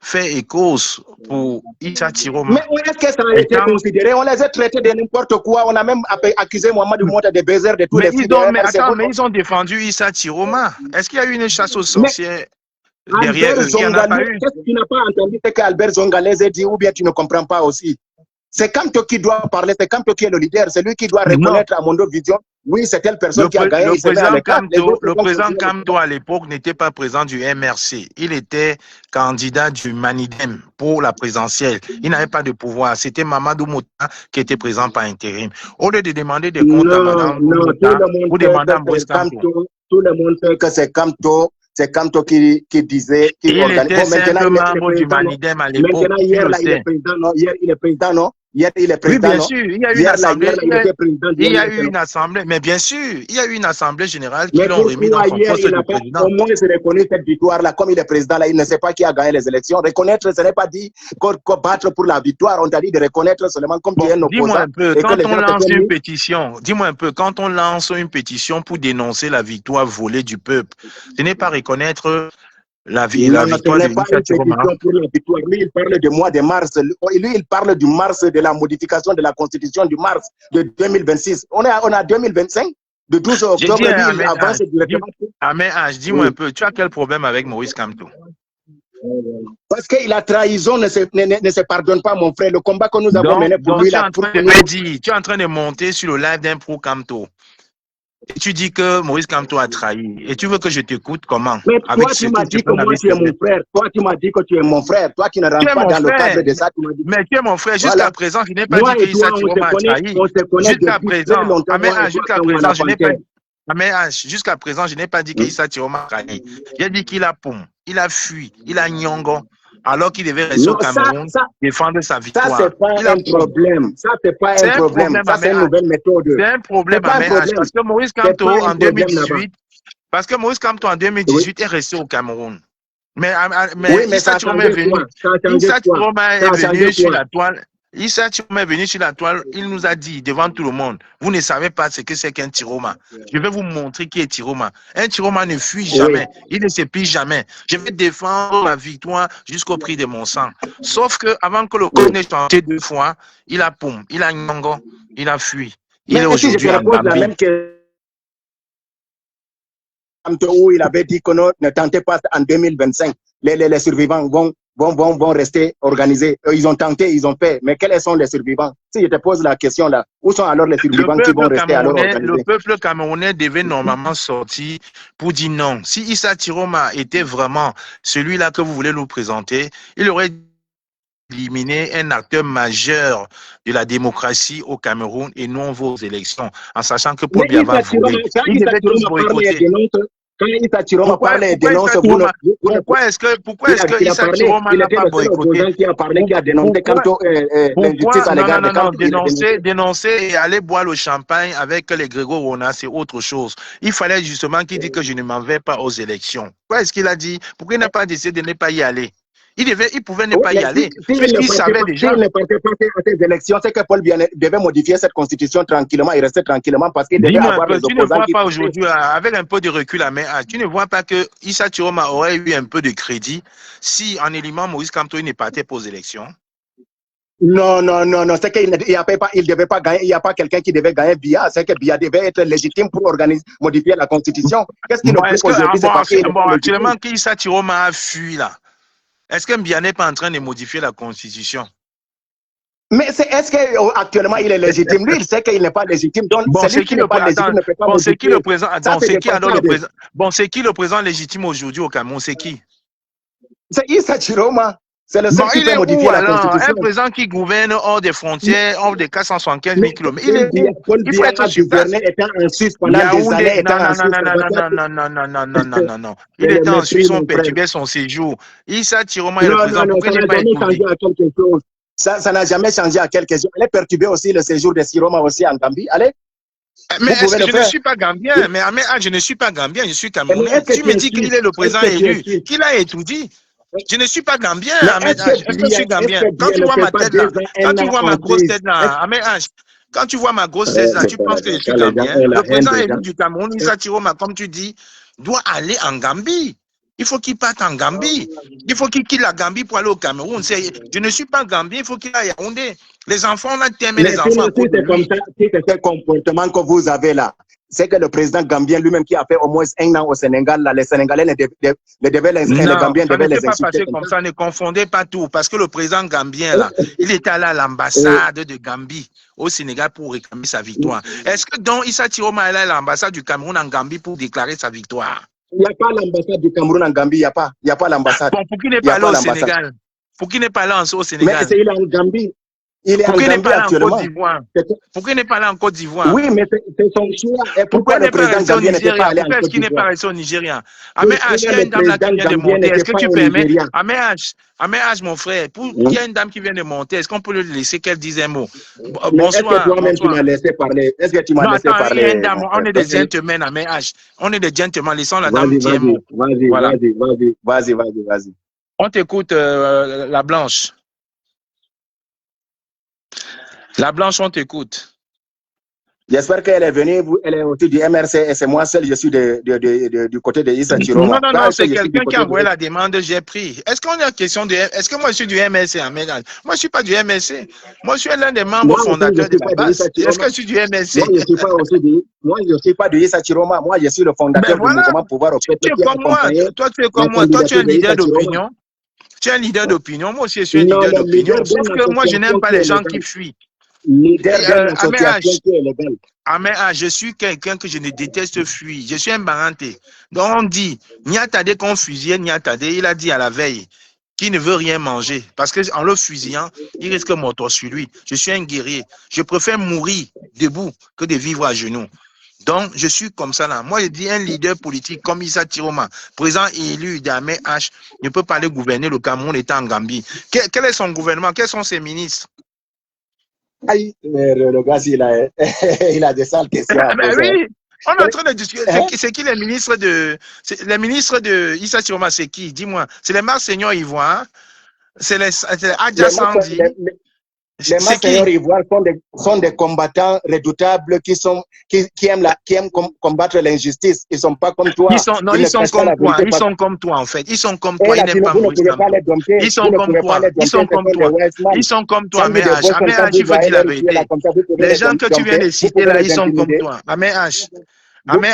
fait cause pour Issa Tiroma. Mais est-ce que ça a été considéré? On les a traités de n'importe quoi. On a même accusé Mohamed Mota de baiser de tous les filles. Mais ils ont défendu Issa Tiroma. Est-ce qu'il y a eu une chasse aux sorcières derrière eux? Il n'y en a pas eu. Qu'est-ce que tu n'as pas entendu ce qu'Albert Zongalez a dit ou bien tu ne comprends pas aussi? C'est Kamto qui doit parler, c'est Kamto qui est le leader, c'est lui qui doit reconnaître à Mondo Vision. Oui, c'est telle personne qui a gagné. Le président Kamto à l'époque n'était pas président du MRC. Il était candidat du Manidem pour la présidentielle. Il n'avait pas de pouvoir. C'était Mamadou Mouta qui était présent par intérim. Au lieu de demander des comptes à Madame Mouta, vous demandez à Maurice Kamto. Tout le monde sait que c'est Kamto. C'est Kamto qui disait. Il était simple membre du Manidem à l'époque. Maintenant, hier, là, il est président, non? Hier, il est président, non? Hier, il est président. Oui, bien sûr, il y a eu une assemblée. Il y a eu une assemblée, mais bien sûr, il y a eu une assemblée générale qui l'ont remis dans son poste de président. Au moins, il reconnaît cette victoire-là. Comme il est président, là, il ne sait pas qui a gagné les élections. Reconnaître, ce n'est pas dit battre pour la victoire. On t'a dit de reconnaître seulement comme tu es un opposant. Dis-moi un peu, quand on lance une pétition, dis-moi un peu, quand on lance une pétition pour dénoncer la victoire volée du peuple, ce n'est pas reconnaître la victoire de Issa Tiroma. Lui, il parle du mois de mars. Lui, il parle du mars, de la modification de la constitution du mars de 2026. On a 2025. De 12 octobre, il avance directement. Ahmed H, dis-moi un peu, tu as quel problème avec Maurice Kamto? Parce que la trahison ne se pardonne pas, mon frère. Le combat que nous avons mené pour lui, tu es en train de monter sur le live d'un pro Kamto. Et tu dis que Maurice Kamto a trahi. Et tu veux que je t'écoute comment? Mais toi, tu m'as dit que moi, tu es mon frère. Toi, tu m'as dit que tu es mon frère. Toi qui ne rentres pas dans le cadre de ça, tu m'as dit. Mais tu es mon frère. Jusqu'à présent, je n'ai pas dit qu'Issa Tiroma a trahi. Jusqu'à présent, je n'ai pas dit qu'Issa Tiroma a trahi. J'ai dit qu'il a poum, il a fui, il a nyongo. alors qu'il devait rester au Cameroun, défendre sa victoire. Ça, c'est pas un problème. Ça, c'est pas un problème. Ça, c'est une nouvelle méthode. C'est un problème à Ménage, parce que Maurice Kamto, en 2018, est resté au Cameroun. Mais Issa Chiroma est venu. Issa Chiroma est venu sur la toile. Issa Chiroma est venu sur la toile, il nous a dit devant tout le monde, vous ne savez pas ce que c'est qu'un Chiroma. Je vais vous montrer qui est Chiroma. Un Chiroma ne fuit jamais, il ne se plie jamais. Je vais défendre la victoire jusqu'au prix de mon sang. Sauf que avant que le coq n'ait chanté 2 fois, il a poum, il a nyongo, il a fui. Il est aujourd'hui en Gambie. Où il avait dit que ne tentez pas en 2025. Les survivants vont rester organisés. Ils ont tenté, ils ont fait. Mais quels sont les survivants? Si je te pose la question là, où sont alors les survivants qui vont rester alors organisés? Le peuple camerounais devait normalement sortir pour dire non. Si Issa Chiroma était vraiment celui-là que vous voulez nous présenter, il aurait éliminé un acteur majeur de la démocratie au Cameroun et non vos élections, en sachant que Paul Biya va voler. Il devait tous boycotter. Quand Issa Chiroma parlait et dénonce, pourquoi est-ce que Issa Chiroma n'a pas boycotté? Qui a parlé, qui a dénoncé l'injustice à l'égard de Kamto. Dénoncer et aller boire le champagne avec les Grégo Rona, c'est autre chose. Il fallait justement qu'il dise que je ne m'en vais pas aux élections. Pourquoi est-ce qu'il a dit? Pourquoi il n'a pas décidé de ne pas y aller? Il pouvait ne pas y aller. Il savait déjà. S'il ne partait pas à ces élections, c'est que Paul Biya devait modifier cette constitution tranquillement et rester tranquillement parce qu'il devait avoir les opposants. Tu ne vois pas aujourd'hui, avec un peu de recul à main, tu ne vois pas que Issa Chiroma aurait eu un peu de crédit si en éliminant Maurice Kamto, il ne partait pas aux élections? Non. C'est qu'il ne devait pas gagner. Il n'y a pas quelqu'un qui devait gagner Biya. C'est que Biya devait être légitime pour modifier la constitution. Qu'est-ce qu'il ne peut aujourd'hui? Actuellement, Issa Chiroma a fui là. Est-ce que Biya n'est pas en train de modifier la Constitution? Mais est-ce qu'actuellement il est légitime? Lui, il sait qu'il n'est pas légitime. Donc, c'est qui le président légitime aujourd'hui au Cameroun? C'est qui? C'est Issa Chiroma. C'est le seul qui peut modifier la Constitution. Un président qui gouverne hors des frontières, hors des 475 000 km. Il faut être sur place. Non. Il était en Suisse, on perturbait son séjour. Issa Chiroma est le président. Pourquoi il n'est pas écouté? Ça n'a jamais changé à quelques jours. Elle est perturbée aussi le séjour de Chiroma aussi en Gambie. Allez. Mais est-ce que je ne suis pas gambien? Mais je ne suis pas gambien, je suis camerounais. Tu me dis qu'il est le président élu, qu'il a étudié. Je ne suis pas gambien, est-ce que je suis gambien? Quand tu vois ma tête là, quand tu vois ma grosse tête là, quand tu vois ma grosse tête là, tu penses que je suis gambien? Le président élu du Cameroun, Issa Chiroma, comme tu dis, doit aller en Gambie. Il faut qu'il parte en Gambie. Il faut qu'il quitte la Gambie pour aller au Cameroun. Je ne suis pas gambien, il faut qu'il aille à Yaoundé. Les enfants, on a aimé les enfants. C'est ce comportement que vous avez là. C'est que le président gambien lui-même qui a fait au moins 1 an au Sénégal, là, les Sénégalais les Gambiens devaient les insulter. Comme ça, ne confondez pas tout. Parce que le président gambien, là, il était allé à l'ambassade de Gambie au Sénégal pour réclamer sa victoire. Est-ce que donc Issa Chiroma est allé à l'ambassade du Cameroun en Gambie pour déclarer sa victoire? Il n'y a pas l'ambassade du Cameroun en Gambie, il n'y a pas l'ambassade. Bon, pour qui n'est pas allé au Sénégal? Pour qui n'est pas allé au Sénégal? Mais il est en Gambie. Il est en Gambie actuellement. Pourquoi il n'est pas allé en Côte d'Ivoire? Oui, mais c'est son choix. Et pourquoi le président gambien n'était pas allé en Côte d'Ivoire? Pourquoi est-ce qu'il n'est pas resté au Nigeria? Amé H, il y a une dame là qui vient de monter. Est-ce que tu permets? Amé H, mon frère, il y a une dame qui vient de monter. Est-ce qu'on peut le laisser qu'elle dise un mot? Bonsoir. Est-ce que toi-même tu m'as laissé parler? Est-ce que tu m'as laissé parler? Il y a une dame, on est des gentlemen, Amé H. On est des gentlemen, laissons la dame dire un mot. Vas-y. On t'écoute, la Blanche. La Blanche, on t'écoute. J'espère qu'elle est venue, elle est aussi du MRC et c'est moi seul, je suis du côté de Issa Chiroma. Non, c'est quelqu'un qui a envoyé la demande, j'ai pris. Est-ce qu'on a question de... Est-ce que moi je suis du MRC en Mégal? Moi je suis pas du MRC. Moi je suis l'un des membres fondateurs de la base. Est-ce que je suis du MRC? Moi je ne suis pas du Issa Chiroma. Moi je suis le fondateur du mouvement Pouvoir au Peuple. Tu es comme moi. Toi tu es comme moi. Toi tu es un leader d'opinion. Tu es un leader d'opinion. Moi aussi je suis un leader d'opinion. Sauf que moi je n'aime pas les gens qui fuient. Je suis quelqu'un que je ne déteste fuir. Je suis un baranté. Donc on dit, Niatade qu'on fusille, Niatade, il a dit à la veille qu'il ne veut rien manger. Parce qu'en le fusillant, il risque mort sur lui. Je suis un guerrier. Je préfère mourir debout que de vivre à genoux. Donc, je suis comme ça là. Moi, je dis un leader politique comme Issa Tiroma, président élu d'Amé H, ne peut pas aller gouverner le Cameroun étant en Gambie. Quel est son gouvernement? Quels sont ses ministres? Aïe, mais le gars, il a des sales questions à Ben poser. oui, on est en train de discuter. C'est qui les ministres de Issa Tiroma, c'est qui? Dis-moi. C'est les Marseillais ivoiriens? C'est les Adja Sandi? Les Marseillais ivoiriens sont des combattants redoutables qui aiment combattre l'injustice. Ils sont pas comme toi. Ils sont comme toi. Ils sont comme toi, en fait. Ils sont comme toi. Ils n'aiment pas Maurice Kamto. Ils sont comme toi. Ils sont comme toi. Ils sont comme toi. Mais H, il faut dire la vérité. Les gens que tu viens de citer là, ils sont comme toi. Mais H. Les gens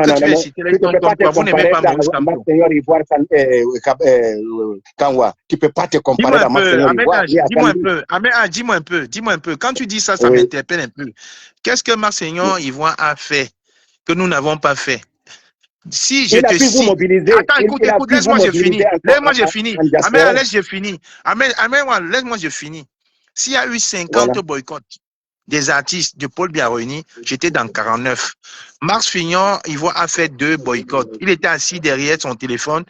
que tu viens de citer là, ils sont comme toi. Vous n'aimez pas Maurice Kamto. Tu peux pas te comparer à Marseillais ivoire. Dis-moi un peu. Quand tu dis ça, ça m'interpelle un peu. Qu'est-ce que Marseillais ivoire a fait que nous n'avons pas fait? Si je te cite... Attends, écoute, laisse-moi, j'ai fini. Laisse-moi, j'ai fini. S'il y a eu 50 boycotts des artistes de Paul Biya réunis, j'étais dans 49. Mars Fignon, a fait 2 boycotts. Il était assis derrière son téléphone.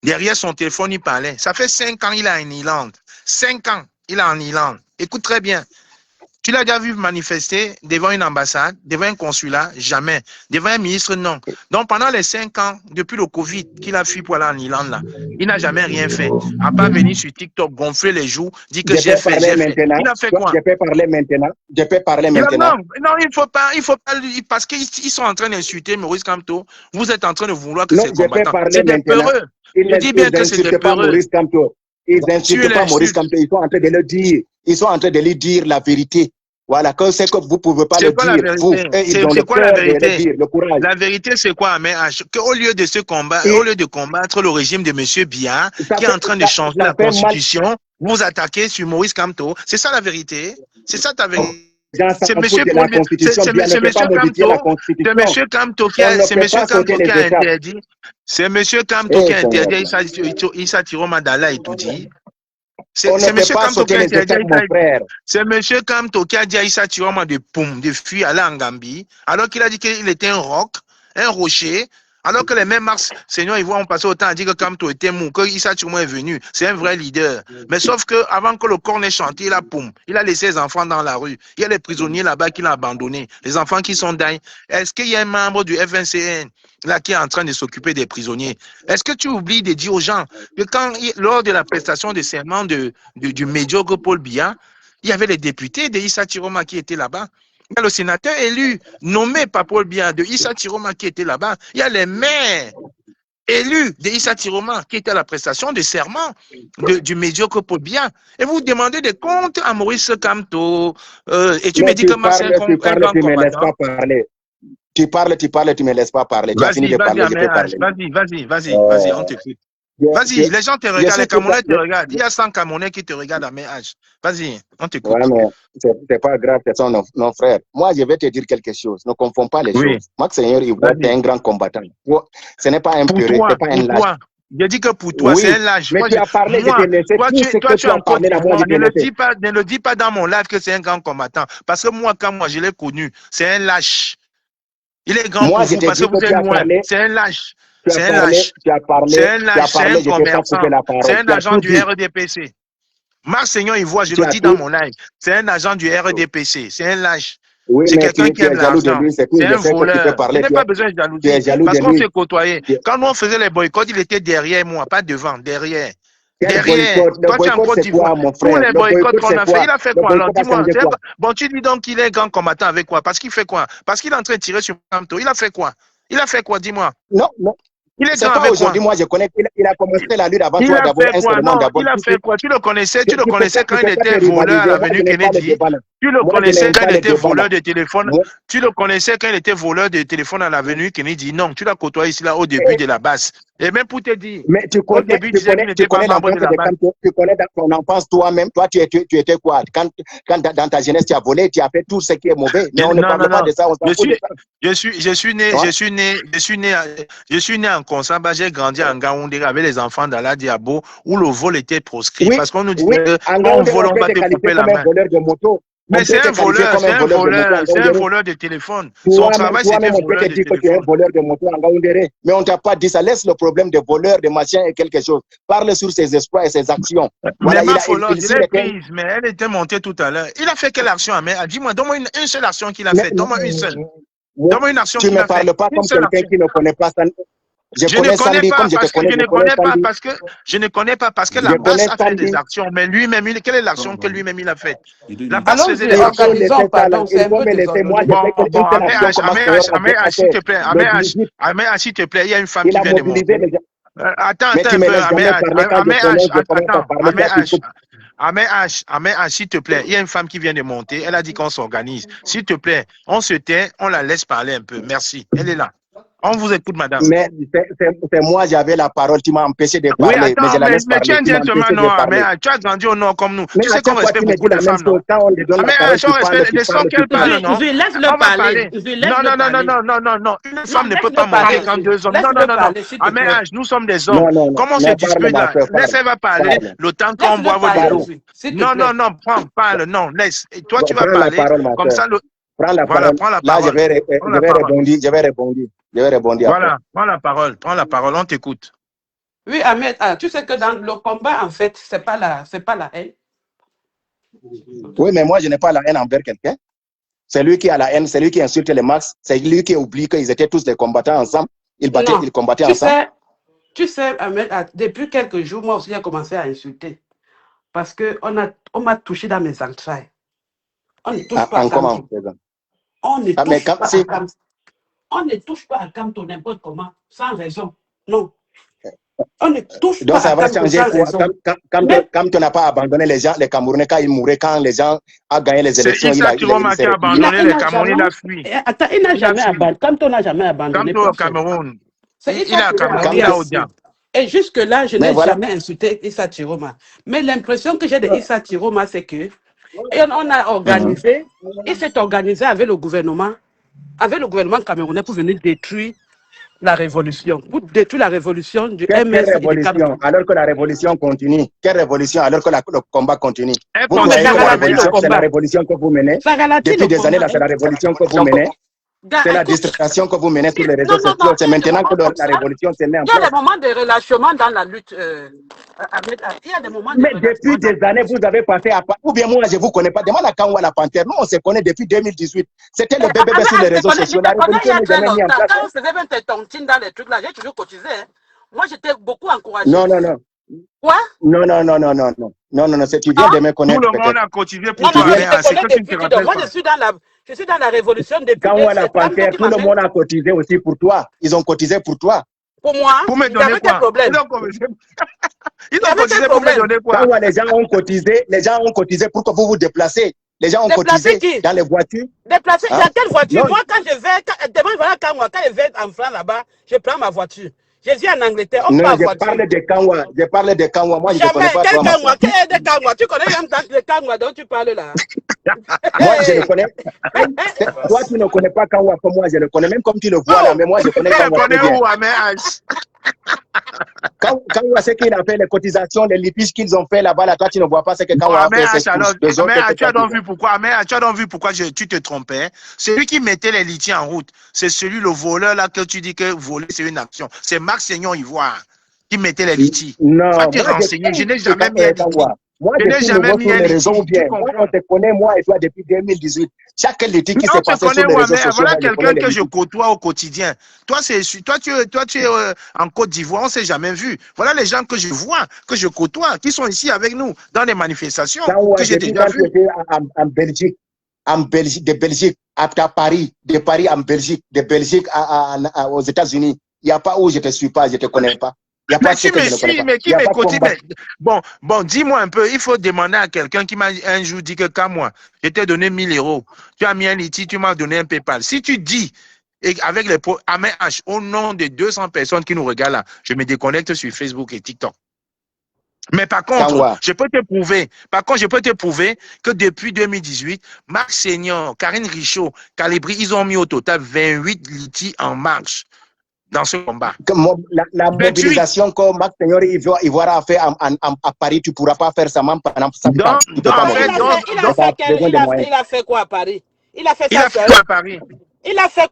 Derrière son téléphone, il parlait. Ça fait 5 ans, il est en Irlande. 5 ans, il est en Irlande. Écoute très bien. Tu l'as déjà vu manifester devant une ambassade, devant un consulat? Jamais. Devant un ministre? Non. Donc, pendant les 5 ans, depuis le Covid qu'il a fui pour aller en Irlande, là, il n'a jamais rien fait. À part venir sur TikTok, gonfler les joues, dire que j'ai fait. Il a fait quoi? Je peux parler maintenant. Non, il faut pas, parce qu'ils sont en train d'insulter Maurice Kamto. Vous êtes en train de vouloir que ces combattants. C'est des peureux. Je dis bien que c'est des peureux. Ils n'insultent pas Maurice Kamto. Ils sont en train de le dire. Ils sont en train de lui dire la vérité. Voilà, que c'est que vous ne pouvez pas le dire. C'est quoi la vérité? La vérité, c'est quoi, mais qu'au lieu de se combattre, au lieu de combattre le régime de M. Biya, qui est en train de changer la Constitution, vous attaquez sur Maurice Kamto. C'est ça la vérité? C'est ça ta vérité? C'est M. Kamto qui a interdit. C'est M. Kamto qui a interdit Issa Tiroma Dala et tout dit. C'est M. Kamto qui a interdit. C'est M. Kamto qui a dit à Issa Tiroma de fuir aller en Gambie, alors qu'il a dit qu'il était un roc, un rocher. Alors que les mêmes Marseillais ivoiriens ont passé autant à dire que Kamto était mou, que Issa Tiroma est venu. C'est un vrai leader. Mais sauf que avant que le corps n'ait chanté, il a laissé ses enfants dans la rue. Il y a les prisonniers là-bas qu'il a abandonnés. Les enfants qui sont dingues. Est-ce qu'il y a un membre du FNCN là qui est en train de s'occuper des prisonniers? Est-ce que tu oublies de dire aux gens que lors de la prestation de serment du médiocre Paul Biya, il y avait les députés de Issa Tiroma qui étaient là-bas? Il y a le sénateur élu, nommé par Paul Biya, de Issa Tiroma qui était là-bas. Il y a les maires élus de Issa Tiroma qui étaient à la prestation de serment du médiocre Paul Biya. Et vous demandez des comptes à Maurice Kamto. Et tu me dis que moi, c'est un grand combattant. Tu parles, tu me laisses pas parler. Vas-y, on t'écoute. Vas-y, les gens te regardent, les Camerounais te regardent. Il y a 100 Camerounais qui te regardent à mes âges. Vas-y, on t'écoute. Ouais, mais c'est pas grave, ce sont nos frères. Moi, je vais te dire quelque chose. Ne confonds pas les choses. Max Seigneur Ivoire, c'est un grand combattant. Ce n'est pas un peureux, ce n'est pas un lâche. Je dis que pour toi, c'est un lâche. Mais tu as parlé, je te laissais toi, tu as parlé. Ne le dis pas dans mon live que c'est un grand combattant. Parce que moi, quand je l'ai connu, c'est un lâche. Il est grand pour vous parce que vous êtes loin. C'est un lâche. C'est un lâche. C'est un lâche, c'est un commerçant. C'est un agent du RDPC. Marseillais Ivoire, je le dis dans mon live. C'est un agent du RDPC. C'est un lâche. C'est quelqu'un qui aime l'argent. C'est un voleur. Il n'a pas besoin de jalousie. Parce qu'on s'est côtoyé. Quand nous on faisait les boycotts, il était derrière moi, pas devant, derrière. Derrière. Toi, tu es en Côte d'Ivoire. Tous les boycotts qu'on a fait, il a fait quoi alors? Dis-moi. Bon, tu dis donc qu'il est grand combattant avec quoi? Parce qu'il fait quoi? Parce qu'il est en train de tirer sur Kamto. Il a fait quoi? Il a fait quoi? Dis-moi. Non. Il est grand avec quoi? Aujourd'hui, moi, je connais qu'il a commencé la lutte avant toi d'abord. Il a fait quoi? Tu le connaissais quand il était voleur à l'avenue Kennedy. Tu le connaissais quand il était voleur de téléphone. Tu le connaissais quand il était voleur de téléphone à l'avenue Kennedy. Non, tu l'as côtoyé ici là au début de la base. Et même pour te dire, mais tu connais, tu connais dans ton enfance toi-même. Toi, tu étais quoi? Quand dans ta jeunesse, tu as volé, tu as fait tout ce qui est mauvais. Mais on ne parle pas de ça. Je suis né en Konsamba, j'ai grandi en Gaoundé avec les enfants dans la Diabo où le vol était proscrit. Parce qu'on nous disait qu'on vole, on va te couper la main. Mais c'est un voleur, c'est un voleur de téléphone. Son travail, c'était voleur de téléphone. Tu es un voleur de moto en Gaoundéré. Mais on ne t'a pas dit ça. Laisse le problème de voleur, de machin et quelque chose. Parle sur ses exploits et ses actions. Voilà, mais je l'ai prise, mais elle était montée tout à l'heure. Il a fait quelle action, Ahmed? Dis-moi, donne-moi une seule action qu'il a faite. Donne-moi une seule. Donne-moi une action qu'il a faite. Tu ne me parles pas comme quelqu'un qui ne connaît pas ça. Je ne connais pas parce que la base a fait des actions, mais lui-même, quelle est l'action que lui-même il a faite? La base faisait des actions. S'il te plaît, Ahmed, s'il te plaît, il y a une femme qui vient de monter. Attends un peu, s'il te plaît, il y a une femme qui vient de monter, elle a dit qu'on s'organise. S'il te plaît, on se tait, on la laisse parler un peu. Merci, elle est là. On vous écoute, madame. Mais c'est moi, j'avais la parole, tu m'as empêché de parler. Oui, attends, mais tu es un gentleman, non, mais tu as grandi au nord comme nous. Tu sais qu'on respecte beaucoup les femmes, non? Mais on respecte les sorts qu'elles parlent, non? Laisse-le parler. Non. Une femme ne peut pas monter quand deux hommes. Non. Mais nous sommes des hommes. Comment on se dispute là? Laisse-elle va parler le temps qu'on boive de l'eau. Non, parle, non, laisse. Et toi, tu vas parler comme ça. Prends la parole. Là, je vais répondre. Voilà, prends la parole, on t'écoute. Oui, Ahmed, tu sais que dans le combat, en fait, c'est pas la haine. Oui, mais moi, je n'ai pas la haine envers quelqu'un. C'est lui qui a la haine, c'est lui qui insulte les Max, c'est lui qui oublie qu'ils étaient tous des combattants ensemble. Ils combattaient ensemble. Tu sais, Ahmed, depuis quelques jours, moi aussi, j'ai commencé à insulter. Parce qu'on m'a touché dans mes entrailles. On ne touche pas à Kamto. On ne touche pas à Kamto n'importe comment, sans raison. Non. On ne touche donc pas ça va changer quand tu n'as pas abandonné les gens, les Camerounais, quand ils mouraient, quand les gens ont gagné les élections. C'est Issa Chiroma qui a abandonné les Camerounais, il a fui. Attends, il n'a jamais abandonné. Kamto n'a jamais abandonné. Kamto au Cameroun. Il a Cameroun, il a Odia. Et jusque-là, je n'ai jamais insulté Issa Chiroma. Mais l'impression que j'ai de Issa Chiroma, c'est que on a organisé, il s'est organisé avec le gouvernement camerounais pour venir détruire la révolution, du MS. Quelle révolution, alors que la révolution continue? Quelle révolution, alors que le combat continue? Vous voyez que c'est la révolution que vous menez. Depuis des années, là, c'est la révolution que vous menez. C'est la distraction que vous menez sur les réseaux sociaux. C'est maintenant que la révolution se met en place. Il y a des moments de relâchement dans la lutte. Il y a des moments mais depuis des années, vous avez passé à... Ou bien moi, je ne vous connais pas. Demande à Kangwa la Panthère. Nous, on se connaît depuis 2018. C'était le bébé sur les réseaux sociaux. La révolution n'est jamais mise en place. Quand on faisait même tes tontines dans les trucs là, j'ai toujours cotisé. Moi, j'étais beaucoup encouragé. Non. Quoi? Non. Tu viens de me connaître. Tout le monde a cotisé pour toi. Moi, je suis dans la révolution depuis. Quand on a la Panthère, tout le monde a cotisé aussi pour toi. Ils ont cotisé pour toi. Pour moi, pour me donner quoi? Ils ont cotisé pour me donner quoi? Quand les gens ont cotisé pour que vous vous déplacez. Les gens ont cotisé dans les voitures. Déplacer dans quelle voiture? Moi, quand je vais, quand je vais en France là-bas, je prends ma voiture. Je suis en Angleterre, on prend voiture. Je parle de Kangwa. Moi, je ne connais pas. Quel est de Kangwa? Tu connais même le Kangwa dont tu parles là? Moi, je le connais. Toi, tu ne connais pas Kangwa comme moi, je le connais. Même comme tu le vois là, mais moi, je connais Kangwa. Kangwa, c'est qu'il a fait les cotisations, les litiges qu'ils ont fait là-bas, là, toi, tu ne vois pas ce que Kangwa a fait. Tu as donc vu pourquoi tu te trompais. Celui qui mettait les litiges en route, c'est celui, le voleur là, que tu dis que voler, c'est une action. C'est Marc Seignon Ivoire qui mettait les litiges. Non, moi, je n'ai jamais mis un litige. Moi, je n'ai jamais mis un litige. Moi, on te connaît, moi et toi, depuis 2018. Chaque litige qui s'est passé sur les réseaux sociaux. Voilà quelqu'un que je côtoie au quotidien. Toi, tu es en Côte d'Ivoire, on ne s'est jamais vu. Voilà les gens que je vois, que je côtoie, qui sont ici avec nous dans les manifestations que j'ai déjà vues. En Belgique, de Belgique à Paris, de Paris en Belgique, de Belgique aux États-Unis. Il n'y a pas où je ne te suis pas, je ne te connais pas. Mais qui me suit, mais qui m'écoute? Bon, dis-moi un peu, il faut demander à quelqu'un qui m'a un jour dit que quand moi, je t'ai donné 1000 €, tu as mis un litige, tu m'as donné un PayPal. Si tu dis, avec les Ahmed H, au nom de 200 personnes qui nous regardent là, je me déconnecte sur Facebook et TikTok. Mais par contre, je peux te prouver que depuis 2018, Marc Seignon, Karine Richaud, Calibri, ils ont mis au total 28 litiges en marche. dans ce combat. La mobilisation que Max Seigneur Ivoire a fait à Paris, tu ne pourras pas faire ça même pendant ça. Il a fait quoi à Paris? Il a fait ça seul. À Paris. Il a fait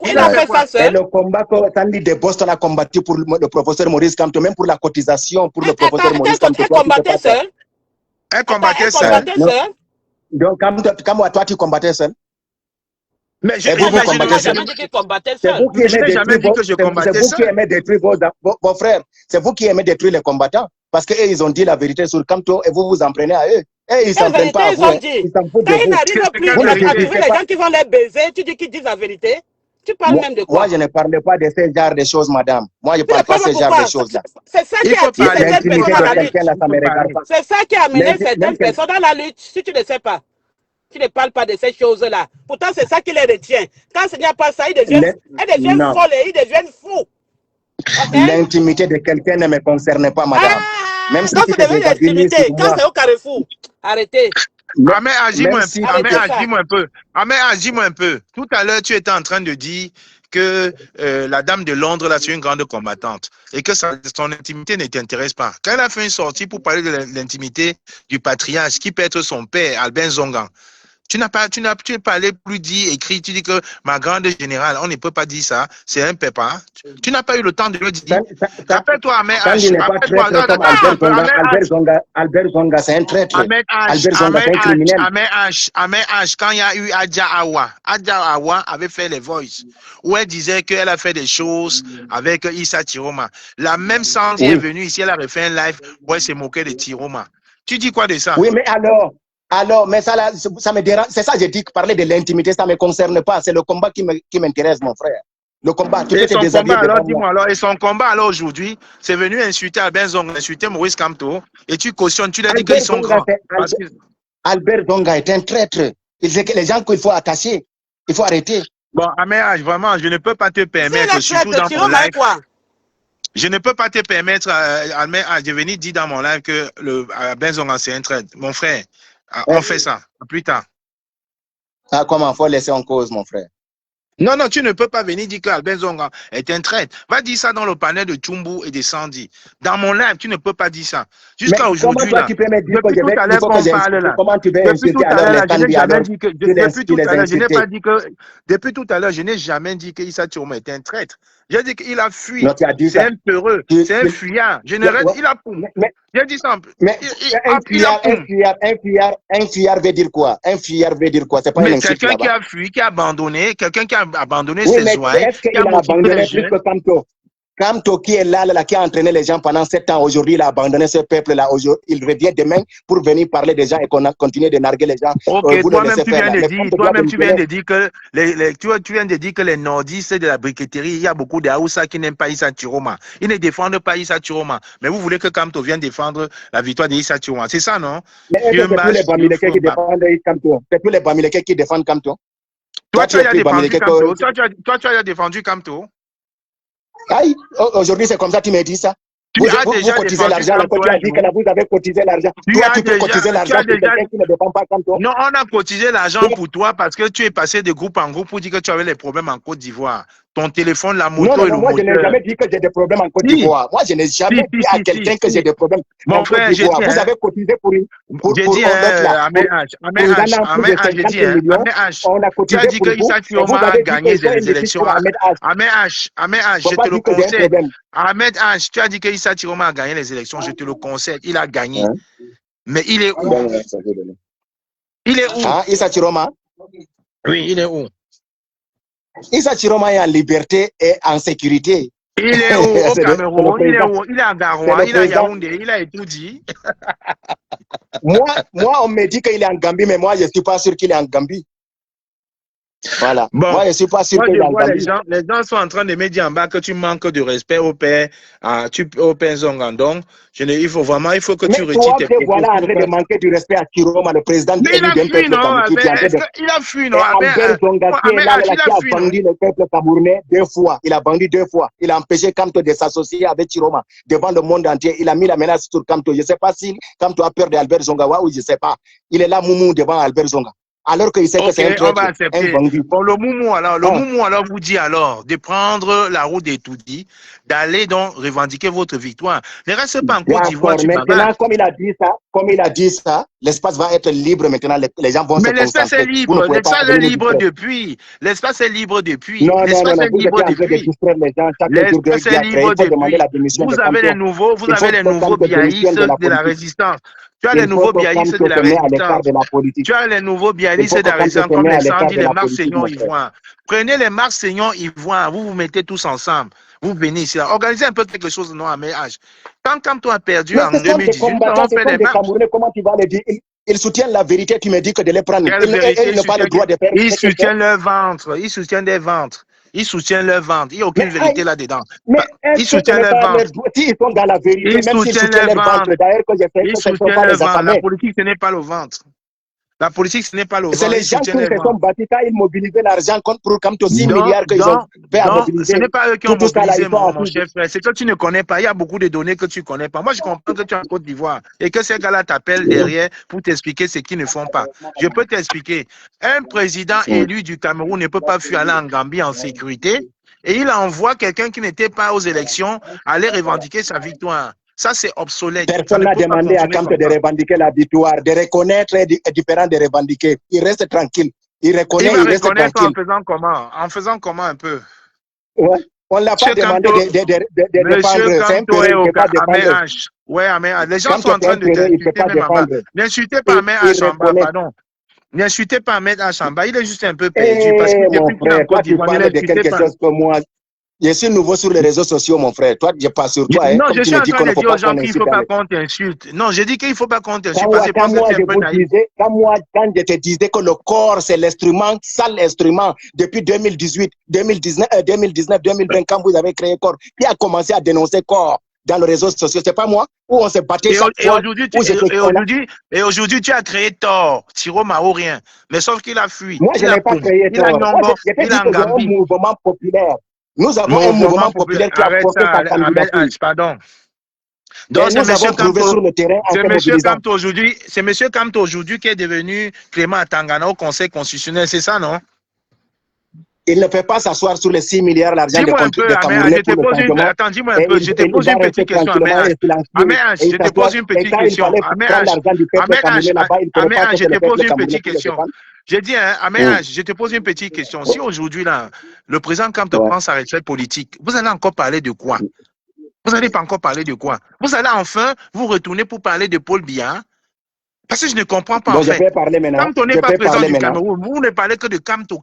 ça seul. Et le combat que Sandy de Boston a combattu pour le professeur Maurice Kamto, même pour la cotisation pour le professeur Maurice Kamto. Elle combattait seul. Elle combattait seul. Donc, quand toi tu combattais seul. Mais je n'ai jamais dit qu'il combattait seul. C'est vous qui aimez détruire vos frères. C'est vous qui aimez détruire les combattants. Parce qu'eux, ils ont dit la vérité sur Kamto et vous vous en prenez à eux. Et ils ne s'en prennent pas à vous. Quand ils n'arrivent plus à trouver les gens qui vont les baiser, tu dis qu'ils disent la vérité. Tu parles même de quoi? Moi, je ne parle pas de ce genre de choses, madame. Moi, je ne parle pas de ce genre de choses-là. C'est ça qui a attiré certaines personnes à la lutte. C'est ça qui a amené certaines personnes à la lutte, si tu ne sais pas. Tu ne parles pas de ces choses-là. Pourtant, c'est ça qui les retient. Quand il n'y a pas ça, ils deviennent folles, ils deviennent fous. Okay? L'intimité de quelqu'un ne me concerne pas, madame. Même si donc, c'est devenu l'intimité. Quand c'est au Carrefour, arrêtez. Amé, agis-moi un peu. Amé, agis-moi un peu. Tout à l'heure, tu étais en train de dire que la dame de Londres, là, c'est une grande combattante et que son intimité ne t'intéresse pas. Quand elle a fait une sortie pour parler de l'intimité du patriarche, qui peut être son père, Albin Zongan, tu n'es pas allé plus dire, écrit, tu dis que ma grande générale, on ne peut pas dire ça, c'est un pépin. Tu n'as pas eu le temps de le dire. Rappelle-toi, Amé H. Albert Zonga, c'est un traître. Albert Zonga, c'est un criminel. Amé H, quand il y a eu Adja Awa avait fait les voices, où elle disait qu'elle a fait des choses avec Issa Tiroma. La même Sandy est venue ici, elle a refait un live où elle s'est moquée de Tiroma. Tu dis quoi de ça? Oui, mais alors, mais ça me dérange. C'est ça que j'ai dit, que parler de l'intimité, ça ne me concerne pas. C'est le combat qui m'intéresse, mon frère. Le combat, tu peux te déshabiller. Alors, dis-moi, alors, et son combat, alors, aujourd'hui, c'est venu insulter Albin Zonga, insulter Maurice Kamto, et tu cautionnes, tu l'as dit qu'ils sont grands. Albert Zonga est un traître. Les gens qu'il faut attacher, il faut arrêter. Bon, Amé, vraiment, je ne peux pas te permettre, surtout dans mon live. Je ne peux pas te permettre, Amé, de venir dire dans mon live que Albin Zonga, c'est un traître. Mon frère, on fait ça, plus tard. Ah, comment? Il faut laisser en cause, mon frère. Non, tu ne peux pas venir dire qu'Albin Zonga est un traître. Va dire ça dans le panel de Tchumbu et de Sandy. Dans mon live, tu ne peux pas dire ça. Jusqu'à aujourd'hui, là. Depuis tout à l'heure qu'on parle là. Depuis tout à l'heure, je n'ai jamais dit que Issa Tiroma est un traître. J'ai dit qu'il a fui. C'est un peureux. C'est un fuyard. Il a poum. J'ai dit ça. Mais un fuyard veut dire quoi? Un fuyard veut dire quoi? C'est pas une insulte. Quelqu'un qui a fui, qui a abandonné, quelqu'un qui a abandonné ses oies. Est-ce qu'il a abandonné plus que Kamto? Kamto qui est là, qui a entraîné les gens pendant 7 ans, aujourd'hui, il a abandonné ce peuple-là. Il revient demain pour venir parler des gens et qu'on a continué de narguer les gens. Ok, toi-même, tu viens de dire que les nordistes de la briqueterie, il y a beaucoup de Haoussa qui n'aiment pas Issa Tiroma. Ils ne défendent pas Issa Tiroma. Mais vous voulez que Kamto vienne défendre la victoire d'Issa Tiroma. C'est ça, non? Mais c'est tous les Bamileke qui défendent Kamto. C'est tous les Bamileke qui défendent Kamto. Toi, tu as défendu Kamto. Aïe, aujourd'hui c'est comme ça, tu me dis ça. Vous cotisez l'argent, tu as dit que là, vous avez cotisé l'argent. Toi, tu peux cotiser l'argent pour quelqu'un qui ne dépend pas comme toi. Non, on a cotisé l'argent pour toi parce que tu es passé de groupe en groupe pour dire que tu avais les problèmes en Côte d'Ivoire. Ton téléphone, la moto et le moteur. Moi, je n'ai jamais dit que j'ai des problèmes en Côte d'Ivoire. Moi, je n'ai jamais dit à quelqu'un que j'ai des problèmes en Côte d'Ivoire. Vous avez cotisé pour j'ai dit, tu as dit que Issa Tiroma a gagné les élections. Ahmed H, je te le conseille. Ahmed H, tu as dit que Issa Tiroma a gagné les élections. Je te le conseille. Il a gagné. Mais il est où? Il est où? Issa Tiroma? Oui, il est où? Issa Tiroma est en liberté et en sécurité. Il est où? Au Cameroun? Il est où? Il est à Garoua, il est à Yaoundé, il a tout dit. moi, on me dit qu'il est en Gambie, mais moi, je ne suis pas sûr qu'il est en Gambie. Voilà. Bon, moi, je ne suis pas sûr qu'il est en Gambie. Les gens sont en train de me dire en bas que tu manques de respect au père Zongandong. Il faut que tu retires tes propos. Voilà, en train de manquer du respect à Tiroma, le président du peuple camerounais. Il a fui, non? Albert Zonga qui est là, qui a vendu le peuple camerounais 2 fois. Il a vendu 2 fois. Il a empêché Kamto de s'associer avec Tiroma devant le monde entier. Il a mis la menace sur Kamto. Je ne sais pas si Kamto a peur d'Albert Zonga ou je ne sais pas. Il est là, moumou, devant Albert Zonga. alors qu'il sait que c'est un traître, on va accepter. un bandit. Bon, le Moumou alors vous dit alors de prendre la route des Toudi, d'aller donc revendiquer votre victoire. Ne reste pas en Côte d'Ivoire, tu maintenant, comme il a dit ça, l'espace va être libre maintenant, les gens vont se concentrer. Mais l'espace est libre, l'espace est libre depuis. L'espace est libre depuis. Non, l'espace est libre depuis. L'espace est libre depuis. Vous avez les nouveaux biaïstes de la résistance. Tu as les nouveaux biaïstes de la résistance. Tu as les nouveaux biaïstes de la résistance comme les Sandis, les Marseillons ivoires. Prenez les Marseillons ivoires, vous vous mettez tous ensemble. Vous venez ici. Organisez un peu quelque chose non à mes âges. Quand Kamto a perdu en 2018, on fait des marches. Comment tu vas le dire? Ils soutiennent la vérité, tu me dis que de les prendre. Ils n'ont pas le droit de faire. Ils soutiennent leur ventre. Ils soutiennent des ventres. Ils soutiennent leur ventre. Il n'y a aucune vérité là-dedans. Ils soutiennent leur ventre. Ils sont dans la vérité, ils même s'ils soutiennent leur ventre. D'ailleurs, que ils soutiennent leur ventre. La politique, ce n'est pas le ventre. La politique, ce n'est pas le ventre. C'est les gens qui se sont battus quand ils mobilisaient l'argent pour comme 6 milliards qu'ils ont fait à mobiliser. Ce n'est pas eux qui ont mobilisé, mon chef. C'est que tu ne connais pas. Il y a beaucoup de données que tu ne connais pas. Moi, je comprends que tu es en Côte d'Ivoire et que ces gars-là t'appellent derrière pour t'expliquer ce qu'ils ne font pas. Je peux t'expliquer. Un président élu du Cameroun ne peut pas fuir aller en Gambie en sécurité et il envoie quelqu'un qui n'était pas aux élections aller revendiquer sa victoire. Ça, c'est obsolète. Personne n'a demandé à Kamto de revendiquer la victoire, de reconnaître est différent de revendiquer. Il reste tranquille. Il reconnaît, il reste tranquille. En faisant comment? En faisant comment un peu? Ouais. On ne l'a pas demandé de défendre. C'est un péril, il pas défendre. Oui, mais les gens sont en train de t'insulter. N'insultez pas Ahmed Achamba, pardon. N'insultez pas Ahmed Achamba. Il est juste un peu perdu. Parce que mon frère, toi, tu parles de quelque chose que moi... Je suis nouveau sur les réseaux sociaux, mon frère. Toi, je passe sur toi. Non, je suis en train de dire aux gens qu'il ne faut pas qu'on t'insulte. Non, je dis qu'il ne faut pas qu'on t'insulte. Quand je te disais que le corps, c'est l'instrument, sale instrument, depuis 2018, 2019, 2020, quand vous avez créé corps, qui a commencé à dénoncer corps dans les réseaux sociaux, c'est pas moi, où on s'est battu chaque fois. Et aujourd'hui, tu as créé tort. Tiro Mao, rien. Mais sauf qu'il a fui. Moi, je n'ai pas créé tort. Il a un mouvement populaire. Nous avons un mouvement populaire qui a porté sa candidature. Pardon. Donc, c'est monsieur Kamto aujourd'hui qui est devenu Clément Atangana au Conseil constitutionnel, c'est ça, non? Il ne peut pas s'asseoir sur les 6 milliards d'argent de Camerounais pour le changement. Attends, dis-moi un peu, je te pose une petite question, Améa, je te pose une petite question. Améa, je te pose une petite question. J'ai dit, Améa, je te pose une petite question. Si aujourd'hui, là, le président Kamto prend sa retraite politique, vous allez encore parler de quoi? Vous n'allez pas encore parler de quoi? Vous allez enfin vous retourner pour parler de Paul Biya? Parce que je ne comprends pas, en fait. Quand on n'est pas président du Cameroun, vous ne parlez que de Kamto.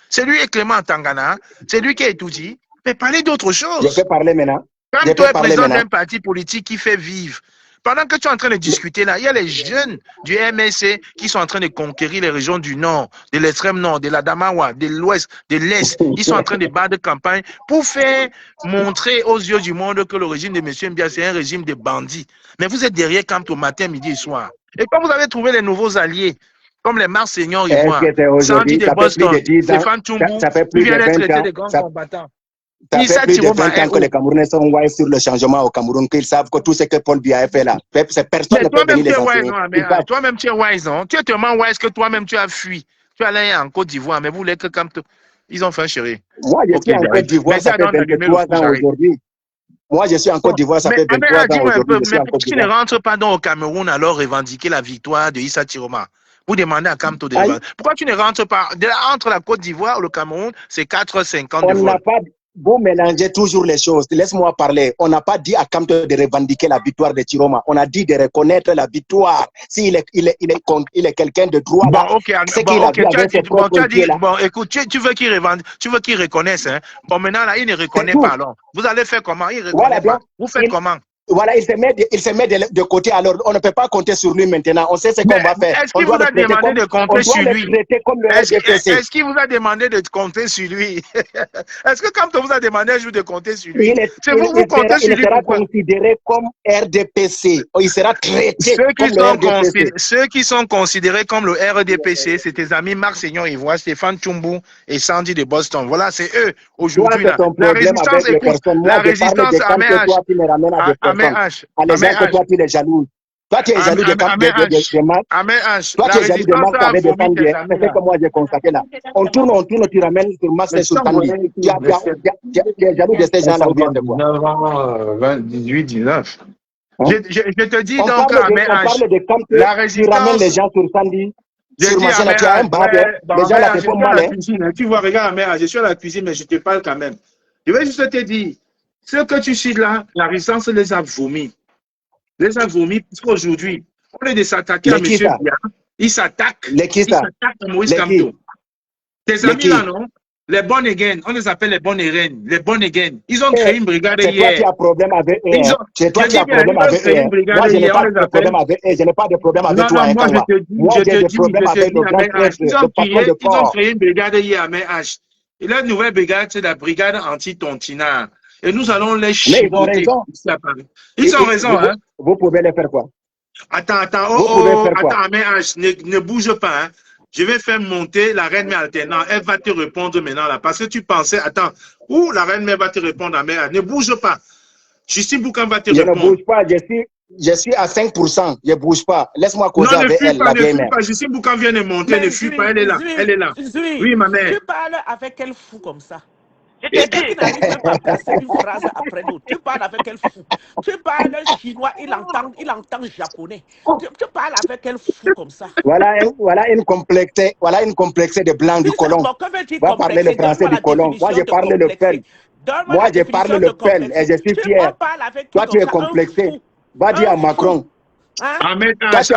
C'est lui et Clément Tangana, c'est lui qui est tout dit. Mais parlez d'autre chose. Je peux parler maintenant. Kamto est président d'un parti politique qui fait vivre. Pendant que tu es en train de discuter là, il y a les jeunes du MSC qui sont en train de conquérir les régions du Nord, de l'extrême Nord, de l'Adamawa, de l'Ouest, de l'Est. Ils sont en train de battre de campagne pour faire montrer aux yeux du monde que le régime de M. Mbia, c'est un régime de bandits. Mais vous êtes derrière Kamto matin, midi et soir. Et quand vous avez trouvé les nouveaux alliés, comme les Marseillons ivoires, Sandy de Boston, Stéphane Tchumbu, qui vient d'être traité de grands combattants. Ça fait plus de 20 ans que les Camerounais sont wise sur le changement au Cameroun, qu'ils savent que tout ce que Paul Biya a fait là, personne ne peut venir les enseigner. Toi-même, tu es wise, non? Tu es tellement wise que toi-même, tu as fui. Tu es allé en Côte d'Ivoire, mais vous voulez que comme ils ont fait un chéri. Moi, je suis en Côte d'Ivoire, ça fait 23 ans aujourd'hui. Moi, je suis en Côte d'Ivoire, ça fait 23 ans aujourd'hui. Mais pourquoi tu ne rentres pas donc au Cameroun alors revendiquer la victoire de Issa Tiroma? Vous demandez à Kamto de revendiquer. Pourquoi tu ne rentres pas? Entre la Côte d'Ivoire et le Cameroun, c'est 4h50 de vol. Vous mélangez toujours les choses. Laisse-moi parler. On n'a pas dit à Kamto de revendiquer la victoire de Tiroma. On a dit de reconnaître la victoire. S'il est quelqu'un de droit, écoute, tu veux qu'il reconnaisse. Hein? Bon, maintenant, là, il ne reconnaît pas. Alors, vous allez faire comment? Il ne reconnaît pas. Vous faites comment? Voilà, il se met de côté. Alors, on ne peut pas compter sur lui maintenant. On sait ce qu'on va faire. Est-ce qu'il vous a demandé de compter sur lui? Est-ce qu'il vous a demandé de compter sur lui? Est-ce que quand on vous a demandé un jour de compter sur lui, c'est vous qui comptez sur lui? Il sera considéré comme RDPC. Il sera traité comme le RDPC. Ceux qui sont considérés comme le RDPC, c'est tes amis Marseillons Ivoire, Stéphane Tchumbu et Sandy de Boston. Voilà, c'est eux aujourd'hui. La résistance, écoute, la résistance à les gens que toi tu les jalouses. Toi, tu es jaloux de Max. Toi, tu es jaloux de Max avec des femmes bien. C'est ce que moi, j'ai constaté là. On tourne, tu ramènes sur Max et sur Tandy. Tu es jaloux de ces gens-là ou bien de quoi? 18, 19. Hein? Je te dis on donc, parle de quand la résistance. Tu ramènes les gens sur Sandy. Sur machin, là, tu as un bar. Les gens là, c'est pas mal. Tu vois, regarde, je suis à la cuisine, mais je te parle quand même. Je vais juste te dire, ce que tu suis là, la résistance les a vomis. Les a vomis parce qu'aujourd'hui, au lieu de s'attaquer à M. Biya, il s'attaque à Moïse Kamto. Tes amis là, non? Les bonnes again, on les appelle les bonnes reines, les bonnes again. Ils ont créé une brigade hier. C'est toi qui as problème avec eux. C'est toi qui as problème avec eux. Moi, je n'ai pas de problème avec eux. Je n'ai pas de problème avec toi. Moi, j'ai des problèmes avec le grand frère. Ils ont créé une brigade hier à H. Et la nouvelle brigade, c'est la brigade anti-tontinard. Et nous allons les chier. Mais ils ont raison. Ils ont raison, hein. Vous pouvez les faire quoi? Attends, H, ne bouge pas, hein. Je vais faire monter la reine mère alternante. Elle va te répondre maintenant là. Parce que tu pensais, attends, où la reine mère va te répondre à mère? Ne bouge pas. Justine Boucan va te répondre. Je ne bouge pas, je suis à 5%. Je ne bouge pas. Laisse-moi causer avec elle, la vieille mère. Justine Boucan vient de monter, ne fuis pas, elle est là. Elle est là. Oui, ma mère. Tu parles avec quel fou comme ça? Quelqu'un qui n'arrive même pas à placer une phrase après nous. Tu parles avec quel fou? Tu parles chinois, il entend japonais. Tu parles avec quel fou comme ça? Voilà une complexée de blanc du colon. Va parler le français du colon. Moi, je parle le pel. Moi, je parle le pel et je suis fier. Toi, tu es complexé. Va dire à Macron. Ahmed H,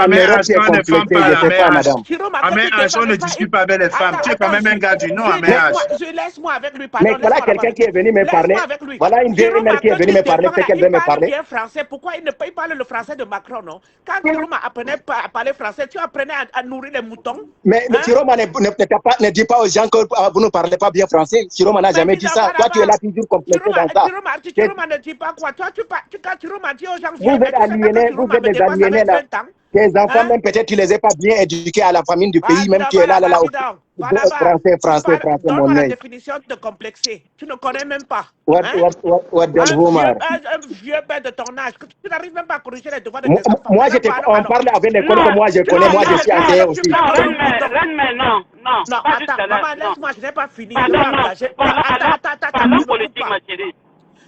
on ne discute pas avec les femmes. Tu es quand même un gars du nom, Ahmed H. Laisse-moi avec lui parler. Mais voilà quelqu'un qui est venu me parler. Voilà une vieille mère qui est venue me parler. C'est qu'elle veut me parler. Pourquoi il ne peut pas parler le français de Macron, non? Quand Chiroma apprenait à parler français, tu apprenais à nourrir les moutons. Mais Chiroma ne dit pas aux gens que vous ne parlez pas bien français. Chiroma n'a jamais dit ça. Toi, tu es là toujours complexé dans ça. Chiroma ne dit pas quoi. Toi, quand Chiroma dit aux gens, vous êtes aliénés, vous êtes des aliénés. Tes enfants, même peut-être tu les as pas bien éduqués à la famille du pays, même tu es là, français, mon la œil. définition de complexé. Tu ne connais même pas. What does woman? Un vieux père de ton âge, tu n'arrives même pas à corriger les devoirs de tes enfants. Moi, on parle avec les collègues que moi je connais, moi je suis enseignant aussi. Non, attends, maman, laisse-moi, je n'ai pas fini. Attends, politique, ma chérie.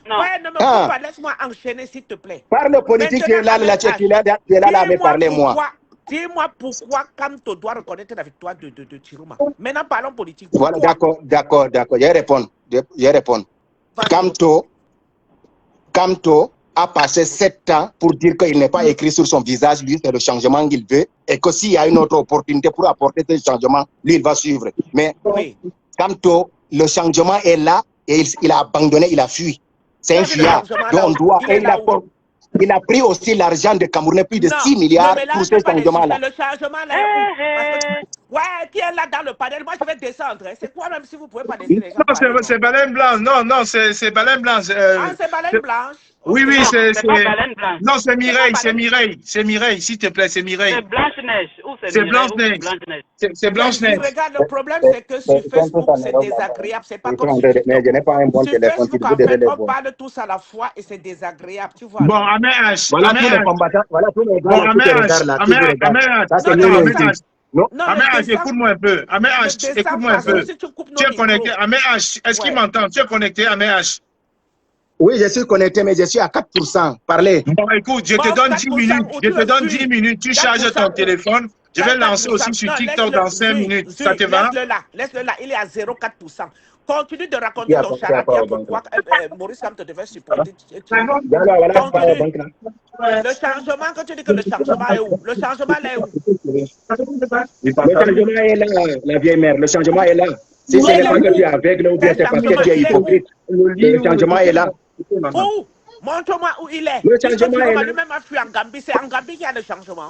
Non. Ouais, ne me coupe pas, laisse-moi enchaîner, s'il te plaît. Parle politique, tu es là, tu es là à me parler, moi. Dis-moi pourquoi Kamto doit reconnaître la victoire de Chiroma. Maintenant, parlons politique. Voilà, d'accord. Je réponds. Kamto a passé 7 ans pour dire qu'il n'est pas écrit sur son visage, lui, c'est le changement qu'il veut, et que s'il y a une autre opportunité pour apporter ce changement, lui, il va suivre. Mais Kamto, le changement est là, et il a abandonné, il a fui. C'est un fuyard dont on doit. Il a pris aussi l'argent de Cameroun, plus de 6 milliards pour ce changement-là. Le changement là. Ouais, qui est là dans le panel? Moi, je vais descendre. C'est quoi, même si vous ne pouvez pas laisser les gens? Non, c'est Baleine Blanche. Non, c'est Baleine Blanche. C'est Baleine Blanche. Oui, c'est non, c'est Mireille, s'il te plaît, c'est Mireille. C'est Blanche-Neige. C'est Blanche-Neige. C'est Blanche-Neige. Regarde, le problème, c'est que sur Facebook, c'est désagréable. C'est pas comme sur mais je n'ai pas un bon téléphone. Facebook, en fait, on parle tous à la fois et c'est désagréable, tu vois. Bon, Ahmed H. Voilà tous les combattants. Voilà tous les gars qui te regardent là. Ahmed H, écoute-moi un peu. Ahmed H, écoute-moi un peu. Tu es connecté. Ahmed H, est-ce qu'il m'entend? Tu es connecté, Ahmed H? Oui, je suis connecté, mais je suis à 4%. Parlez. Bon, écoute, je te donne 10 minutes. Je te donne 10 minutes. Tu charges ton téléphone. Je vais lancer aussi sur TikTok dans 5 minutes. Ça te va? Laisse-le là. Il est à 0,4%. Continue de raconter ton charabia pourquoi Maurice Kamto devait supporter. Le changement, quand tu dis que le changement est où? Le changement est où? Le changement est là, la vieille mère. Le changement est là. Si ce n'est pas que tu es aveugle ou bien c'est parce que tu es hypocrite. Le changement est là. Où? Montre-moi où il est. Le changement est là. Lui-même a fui en Gambie. C'est en Gambie qu'il y a le changement.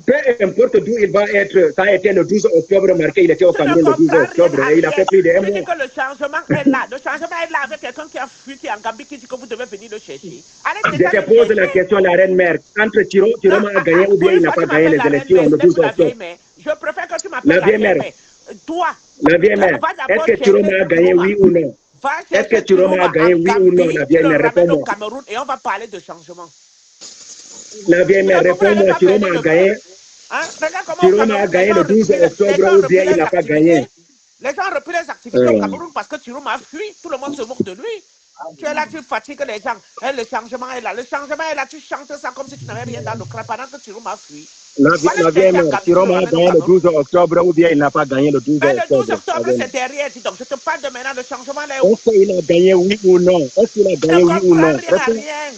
Peu importe d'où il va être, ça a été le 12 octobre marqué, il était au Cameroun le 12 octobre et il a fait plus de 1 mois. Je dis que le changement est là. Le changement est là avec quelqu'un qui a fui, qui est en Gambie, qui dit que vous devez venir le chercher. Je te pose la question, la reine mère. Entre Chiroma a gagné ou bien il n'a pas gagné les élections le 12 octobre? Je préfère que tu m'appelles la vieille mère. Toi, la vieille mère, est-ce que Chiroma a gagné oui ou non? Est-ce que Chiroma a gagné oui ou non, la vieille mère? Réponds-moi. Et on va parler de changement. La vieille mère, réponds-moi, Chiroma a gagné. Chiroma a gagné le 12 octobre ou bien il n'a pas gagné. Les gens ont repris les activités au Cameroun parce que Chiroma a fui. Tout le monde se moque de lui. Tu es là, tu fatigues les gens. Et le changement est là. Le changement est là. Tu chantes ça comme si tu n'avais rien dans le crâne pendant que Chiroma a fui. La vieille mère, Chiroma a gagné le 12 octobre ou bien il n'a pas gagné le 12 octobre. Le 12 octobre, c'est derrière. Donc, je te parle de maintenant, le changement là. Est-ce qu'il a gagné oui ou non? Est-ce qu'il a gagné oui ou non? Rien.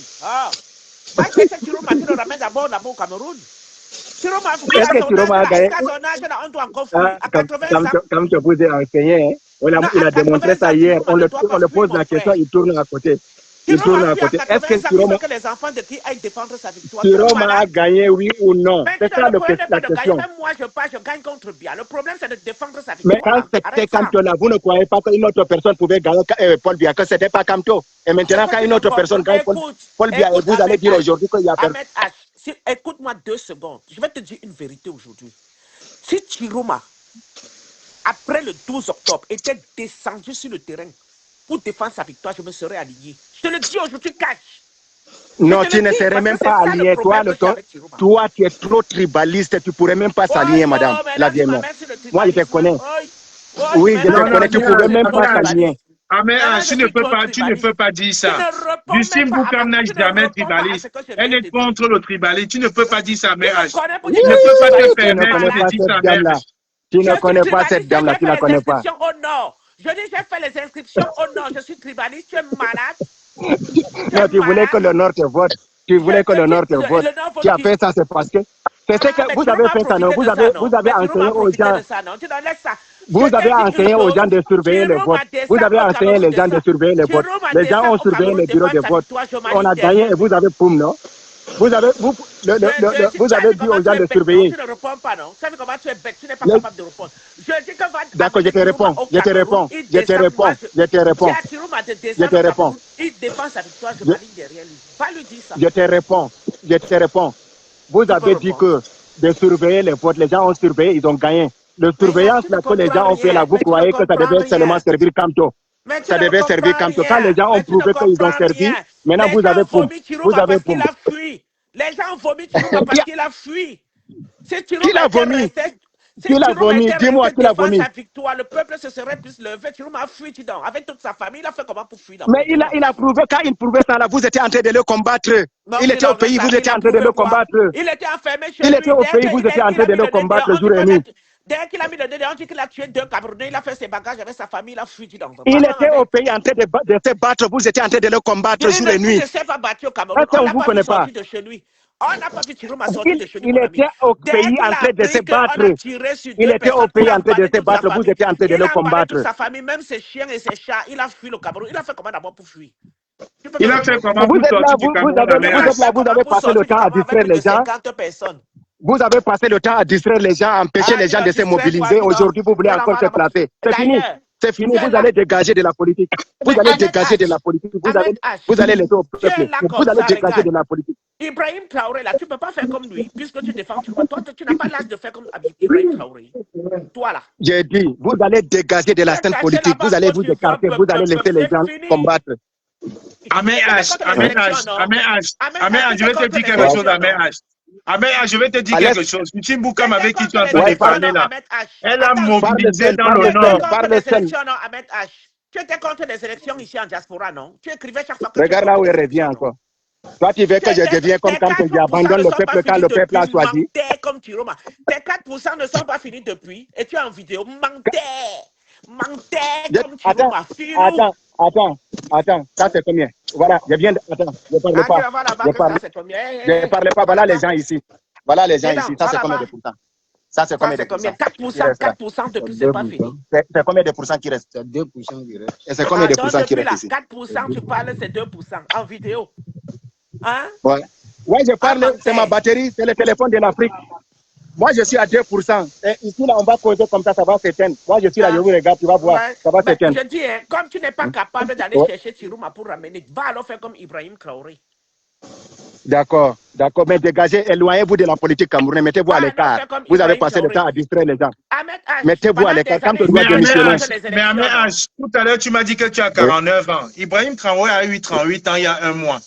Parce que Chiroma, tu le ramènes d'abord au Cameroun. Est-ce que Chiroma a gagné? Comme je vous ai enseigné, il a démontré ça hier. On le pose la question, il tourne à côté. Il tourne à côté. Est-ce que Chiroma, que les enfants de qui aillent défendre sa victoire? Chiroma a gagné oui ou non? C'est ça la question. Même moi, je gagne contre Bia. Le problème, c'est de défendre sa victoire. Mais quand c'était Kamto là, vous ne croyez pas qu'une autre personne pouvait gagner Paul Bia, que ce n'était pas Kamto. Et maintenant, quand une autre personne gagne Paul Bia, vous allez dire aujourd'hui qu'il y a personne. Écoute-moi 2 secondes. Je vais te dire une vérité aujourd'hui. Si Chiroma, après le 12 octobre, était descendu sur le terrain pour défendre sa victoire, je me serais aligné. Je te le dis aujourd'hui, cache. Non, tu ne serais même pas aligné. Toi, tu es trop tribaliste. Tu ne pourrais même pas s'aligner, madame, la vieille mère. Moi, je te connais. Oui, je te connais. Tu ne pourrais même pas s'aligner. Ah mais tu ne peux pas dire ça. Lucien Boukam n'a jamais tribaliste. Elle est contre le tribalisme. Tu ne peux pas dire ça, mais tu ne peux pas te permettre de dire ça, mais tu ne connais pas cette dame-là, tu ne la connais pas. Je dis, j'ai fait les inscriptions au Nord, je suis tribaliste, tu es malade. Non, tu voulais que le Nord te vote. Tu voulais que le Nord te vote. Tu as fait ça, c'est parce que... C'est ce que vous avez fait ça, non? Vous avez enseigné aux gens... Vous avez enseigné aux gens de surveiller les votes. Vous avez enseigné les gens de surveiller les votes. Les gens ont surveillé les bureaux de vote. On a gagné et vous avez poum, non? Vous avez dit aux gens de surveiller. Tu ne réponds pas, non? Tu sais comment tu es bête, tu n'es pas capable de répondre. Je dis que d'accord, je te réponds. Il défend sa victoire, je m'aligne derrière lui. Pas lui dire ça. Je te réponds. Vous avez dit que de surveiller les votes, les gens ont surveillé, ils ont gagné. Le surveillance là, que les gens ont fait là, vous croyez que ça devait seulement servir Kamto? Ça devait servir Kamto. Quand les gens ont prouvé qu'ils ont servi, maintenant vous avez poum. Vous avez poum. Les gens ont vomi Chiroma parce qu'il a fui. Qui l'a vomi? Qui l'a vomi? Dis-moi qui l'a vomi. Le peuple se serait plus levé. Chiroma a fui, donc. Avec toute sa famille, il a fait comment pour fuir? Mais il a prouvé, quand il prouvait ça là, vous étiez en train de le combattre. Il était au pays, vous étiez en train de le combattre. Il était enfermé chez lui. Il était au pays, vous étiez en train de le combattre jour et nuit. Dès qu'il a mis le nez, on dit qu'il a tué 2 Camerounais, il a fait ses bagages avec sa famille, il a fui. Il était au pays en train de se battre, vous étiez en train de le combattre jour et nuit. Il ne s'est pas battu au Cameroun, on n'a pas vu sortir de chez lui. On n'a pas vu Chiroma sortir de chez lui. Il était au pays en train de se battre. Il était au pays en train de se battre, vous étiez en train de le combattre. Sa famille, même ses chiens et ses chats, il a fui le Cameroun. Il a fait comment d'abord pour fuir? Il a fait comment pour sortir du Cameroun? Vous avez passé le temps à distraire les gens. Vous avez passé le temps à distraire les gens, à empêcher les gens de se mobiliser. Aujourd'hui, vous voulez encore se placer. C'est fini. C'est fini. Vous allez dégager de la politique. Vous allez dégager de la politique. Vous allez laisser au peuple. Vous allez dégager de la politique. Ibrahim Traoré, là, tu ne peux pas faire comme lui, puisque tu défends. Toi, tu n'as pas l'âge de faire comme Ibrahim Traoré. Toi, là. J'ai dit, vous allez dégager de la scène politique. Vous allez vous écarter. Vous allez laisser les gens combattre. Amé H, je vais te dire quelque chose, Amé H. Je vais te dire quelque chose. Lucien Boukam avec qui tu es en train de parler là, elle a mobilisé dans le Nord. Tu étais contre les élections ici en diaspora, non? Tu écrivais chaque fois que... Regarde là où elle revient encore. Toi, tu veux que je devienne comme quand tu abandonnes le peuple quand le peuple a choisi. Comme Chiroma. Tes 4% ne sont pas finis depuis et tu es en vidéo. Menteur comme Chiroma. Attends, ça c'est combien? Voilà, je viens de... Attends, je parle pas. Je parle pas, voilà les gens ici. Voilà les gens ici, ça c'est combien de pourcents? Ça c'est combien de pourcents? 4% depuis, c'est pas fini. C'est combien de pourcents qui restent? C'est 2% qui restent. Et c'est combien de pourcents qui restent ici? 4%, tu parles, c'est 2% en vidéo. Hein? Ouais, je parle, c'est ma batterie, c'est le téléphone de l'Afrique. Moi, je suis à 2%. Et ici, là, on va causer comme ça va s'éteindre. Moi, je suis là, je vous regarde, tu vas voir, ça va s'éteindre. Je dis, comme tu n'es pas capable d'aller chercher Chiroma pour ramener, va alors faire comme Ibrahim Traoré. D'accord, mais dégagez, éloignez-vous de la politique camerounaise, mettez-vous à l'écart. Vous avez passé le temps à distraire les gens. Mettez-vous à l'écart, quand tu dois démissionner. Mais Amé H, tout à l'heure, tu m'as dit que tu as 49 ans. Ibrahim Traoré a eu 38 ans il y a un mois.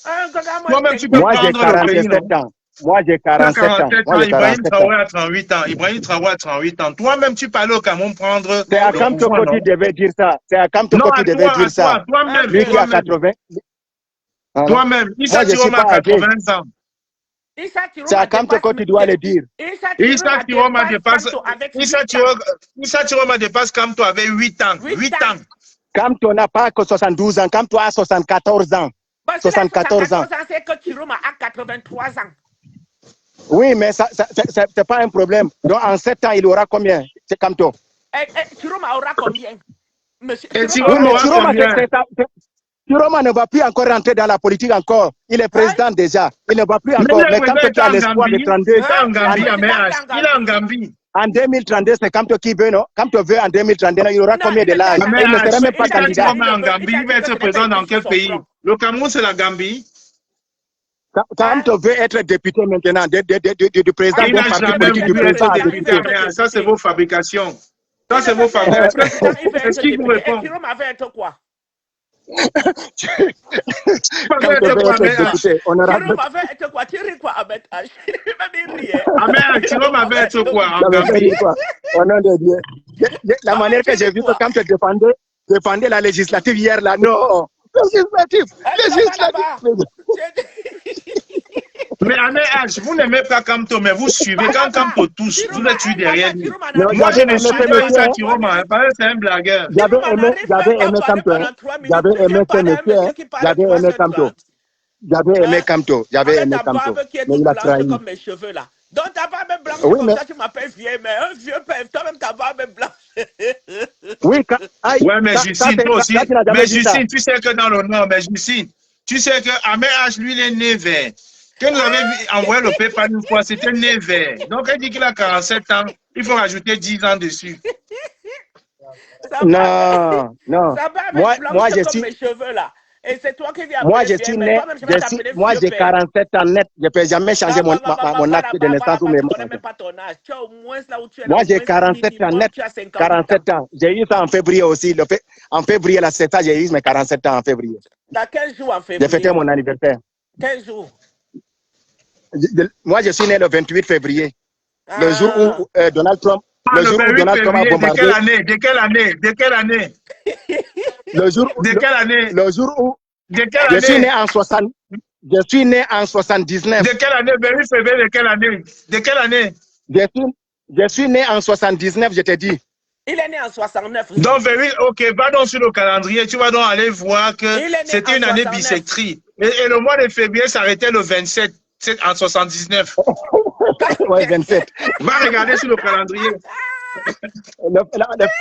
Toi-même, tu peux prendre le pays, non? Moi, j'ai 47 ans. Moi, j'ai 47 Ibrahim ans. Traoré a 38 ans. Ibrahim Traoré a 38 ans. Toi-même, tu parlais au Cameroun prendre. C'est à Kamtoko qui devait dire ça. C'est à Kamtoko qui devait dire ça. Toi-même. Lui qui a 80. Toi-même. Issa Moi, je suis Chiroma pas a âgé. 80 ans. C'est à Kamtoko qui doit le dire. Issa Chiroma dépasse Kamto avec 8 ans. 8 ans. Kamto n'a pas que 72 ans. Kamto a 74 ans. 74 ans. C'est que Chiroma a 83 ans. Oui, mais ça c'est pas un problème. Donc, en 7 ans, il aura combien? C'est Kamto. Chiroma aura combien? Monsieur Chiroma ne va plus encore rentrer dans la politique encore. Il est président déjà. Il ne va plus encore. Mais Kamto qui a l'espoir de 32. Il est en Gambie. En 2032, c'est Kamto qui veut, non? Kamto veut en 2032, il aura combien de l'âge? Il ne serait même pas candidat. En Gambie, il va être président dans quel pays? Le Cameroun, c'est la Gambie. Kamto veut être député maintenant, du président d'un parti politique, du président à député. Ça, c'est vos fabrications. Ça, c'est vos fabrications. Est-ce qu'il vous répond? Chiroma va être quoi? Chiroma va être quoi? Tu ris quoi, Ahmed H? Ahmed, Chiroma va être quoi en Gambie? Au nom de Dieu. La manière que j'ai vu que Kamto défendait la législative hier, là, non. Législative. Mais Ahmed H, vous n'aimez pas Kamto, mais vous suivez. Quand Kamto touche, vous le tuez derrière lui. Moi, je ne suis pas Issa Chiroma, c'est un blagueur. J'avais aimé Kamto. J'avais aimé ce monsieur. J'avais aimé Kamto. J'avais aimé Kamto. Mais il a trahi. Comme mes cheveux là. Donc ta barbe est blanche, oui, comme ça tu m'appelles vieux, mais un vieux père, toi-même ta barbe est blanche. Oui, ouais, mais Justine, toi aussi. Mais Justine, tu sais que dans le Nord, mais Justine, tu sais que Ahmed H, lui, il est né vert. Quand nous avons envoyé le PayPal une fois, c'était né vert. Donc, elle dit qu'il a 47 ans, il faut rajouter 10 ans dessus. Non. Moi, je suis. Mes cheveux là. Et c'est toi qui viens. Moi, je suis né. Moi, j'ai 47 ans net. Je ne peux jamais changer mon acte de naissance ou mes mots. Moi, j'ai 47 ans net. 47 ans. J'ai eu ça en février aussi. En février, là, c'est ça, j'ai eu mes 47 ans en février. Dans quel jour en février? J'ai fêté mon anniversaire. Quel jour? Moi, je suis né le 28 février. Le jour où Donald Trump. Le jour où Donald Trump a bombardé. De quelle année? Le jour où. De quelle année? Le jour où. De quelle année? Je suis né en 60. Je suis né en 79. De quelle année? 28 février, de quelle année? De quelle année? Je suis né en 79, je t'ai dit. Il est né en 69. Donc, ok, va donc sur le calendrier, tu vas donc aller voir que c'était une année bissectrie. Et le mois de février s'arrêtait le 27, en 79. Ouais, 27. Va regarder sur le calendrier. Le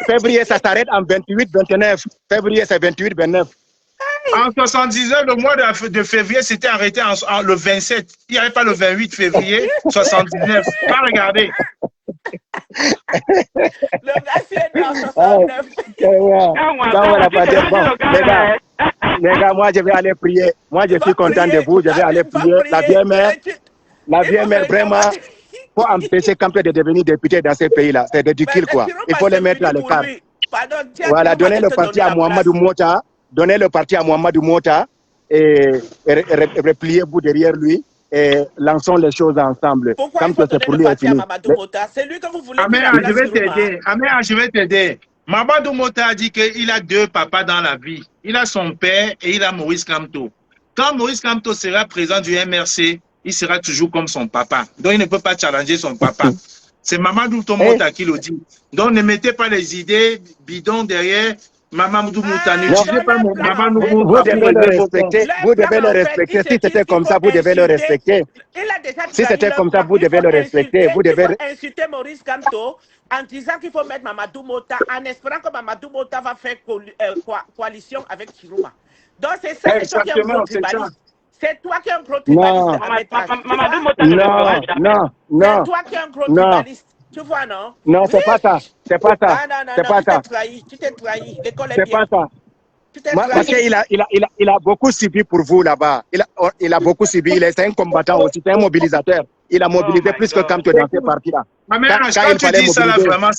février, ça s'arrête en 28, 29. Février, c'est 28, 29. En 79, le mois de février s'était arrêté le 27. Il n'y avait pas le 28 février 79. Va regarder. Le gars, c'est né en 69. Les gars, moi, je vais aller prier. Moi, je suis content de vous. Je vais aller prier. La vieille mère, vraiment, faut empêcher Kamto de devenir député dans ces pays-là. C'est ridicule, quoi. Il faut les mettre à l'écart. Voilà, donner le parti à Mohamedou Mota. Donnez le parti à Mohamedou Mota et repliez vous derrière lui et lançons les choses ensemble. Pourquoi Comme c'est pour lui à Mohamedou Mota? C'est lui que vous voulez. Je vais t'aider. Je vais t'aider. Mohamedou Mota a dit qu'il a deux papas dans la vie. Il a son père et il a Maurice Kamto. Quand Maurice Kamto sera président du MRC, il sera toujours comme son papa. Donc il ne peut pas challenger son papa. C'est Mamadou Mota qui le dit. Donc ne mettez pas les idées bidons derrière Mamadou Mota. N'utilisez pas Mamadou Mota. Vous devez le respecter. Vous devez le respecter. Si c'était comme ça, vous devez le respecter. Si c'était comme ça, vous devez le respecter. Vous devez insulter Maurice Kamto en disant qu'il faut mettre Mamadou Mota, en espérant que Mamadou Mota va faire coalition avec Chiroma. Donc c'est ça, c'est toi qui es un pro-tribaliste. C'est toi qui es un pro-tribaliste. Non. C'est toi qui es un pro-tribaliste. Tu vois, non? Non, c'est pas ça. C'est pas ça. Non, tu t'es trahi. Tu t'es trahi. L'école est bien. C'est pas ça. Parce qu'il a beaucoup subi pour vous là-bas. Il a beaucoup subi. C'est un combattant aussi, c'est un mobilisateur. Il a mobilisé plus que Kamto dans ces parties-là. Quand tu dis ça, là, vraiment,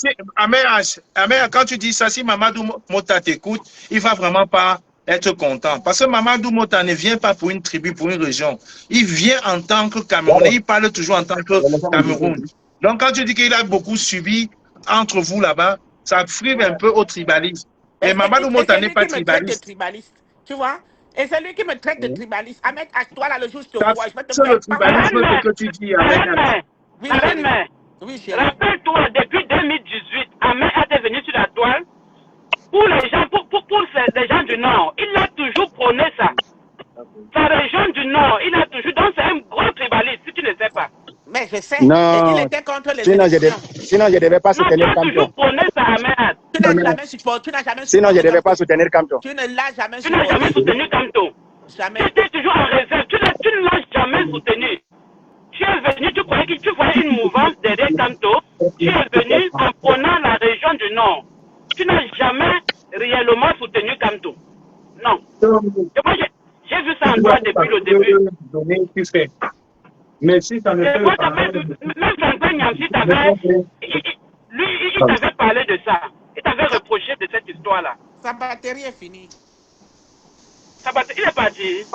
quand tu dis ça, si Mamadou Mota t'écoute, il va vraiment pas être content. Parce que Mamadou Mota ne vient pas pour une tribu, pour une région. Il vient en tant que Camerounais. Il parle toujours en tant que Cameroun. Donc, quand tu dis qu'il a beaucoup subi entre vous là-bas, ça frive un peu au tribalisme. Et Mamadou Mota n'est pas tribaliste. Tu vois? Et c'est lui qui me traite de tribaliste. Ahmed, à toi là, le jour je te vois, je vais te faire. C'est le tribalisme que tu dis avec Oui, chérie. Rappelle-toi, depuis 2018, Ahmed a devenu sur la toile pour les gens, pour les gens du Nord. Il a toujours prôné ça. Sa région du Nord, il a toujours. Donc c'est un gros tribaliste, si tu ne sais pas. Mais je sais. Non. Il était contre les Sinon, je ne devais pas Non, tu soutenir as Camto. toujours prôné ça, Ahmed. Tu n'as jamais supporté. Sinon, je ne devais pas soutenir Camto. Tu ne l'as jamais Tu n'as jamais soutenu Camto. Jamais. Tu étais toujours en réserve. Tu ne l'as jamais soutenu. Tu es venu, tu croyais que tu voyais une mouvance derrière Camto. Tu es venu en prônant la région du Nord. Tu n'as jamais réellement soutenu Camto. Non. Et moi, j'ai vu ça en toi depuis le début. Mais si ça ne fait pas. Même Franklin Nyamsi lui, il t'avait parlé de ça. Il t'avait reproché de cette histoire-là. Sa batterie est finie. Il est parti.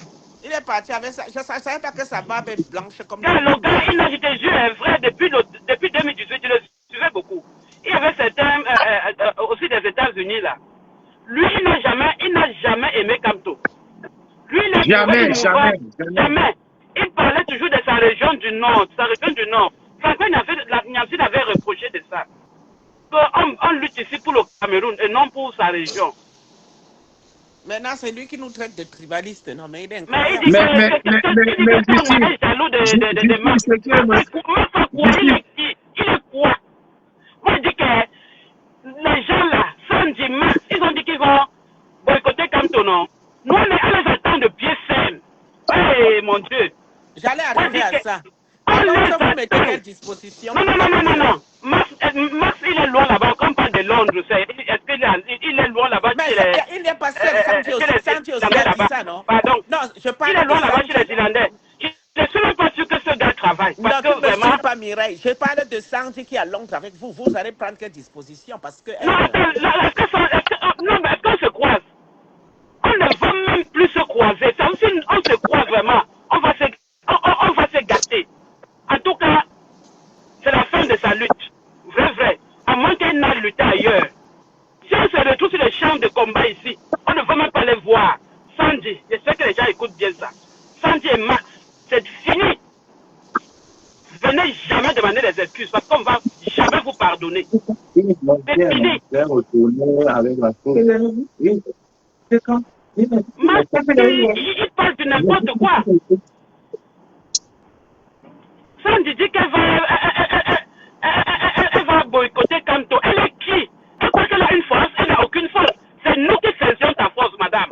Il est parti avec ça. Je ne savais pas que sa barbe est blanche comme ça. Le gars, il a été jeu, vrai, depuis 2018, il le suivait beaucoup. Il y avait certains, aussi des États-Unis, là. Lui, il n'a jamais aimé Camto. Lui, il a jamais. Il parlait toujours de sa région du Nord, Franklin Nyamsi avait reproché de ça. On lutte ici pour le Cameroun et non pour sa région. Maintenant, c'est lui qui nous traite de tribalistes, non? Mais il est incroyable. Mais il dit qu'il est jaloux de Max. Il est quoi? Moi, je dis que les gens là, Sandy, Max, ils ont dit qu'ils vont boycotter Camto, non? Nous, on les attend de pied ferme. Eh, mon Dieu. J'allais arriver à ça. Alors, vous mettez quelle disposition? Non. Max, il est loin là-bas, comme pas de Londres, est-ce qu'il est loin là-bas? Il n'est pas seul, Sandy aussi a dit ça, non? Pardon. Non, je parle il est loin là-bas chez les Irlandais. Je ne suis même pas sûr que ce gars travaille. Non, tu ne me suis pas Mireille. Je parle de Sandy qui est à Londres avec vous. Vous allez prendre quelle disposition? Parce que... Non, mais est-ce qu'on se croise? On ne va même plus se croiser. Ça aussi, on se croise vraiment. On va se gâter. En tout cas, c'est la fin de sa lutte. Vrai. À moins qu'elle n'aille lutter ailleurs. Si on se retrouve sur le champ de combat ici, on ne va même pas les voir. Sandy, je sais que les gens écoutent bien ça. Sandy et Max, c'est fini. Venez jamais demander des excuses parce qu'on ne va jamais vous pardonner. C'est fini. Max, il parle de n'importe quoi. Sandy dit qu'elle va boycotter Camto. Elle est qui? Elle croit qu'elle a une force, elle n'a aucune force. C'est nous qui faisions ta force, madame.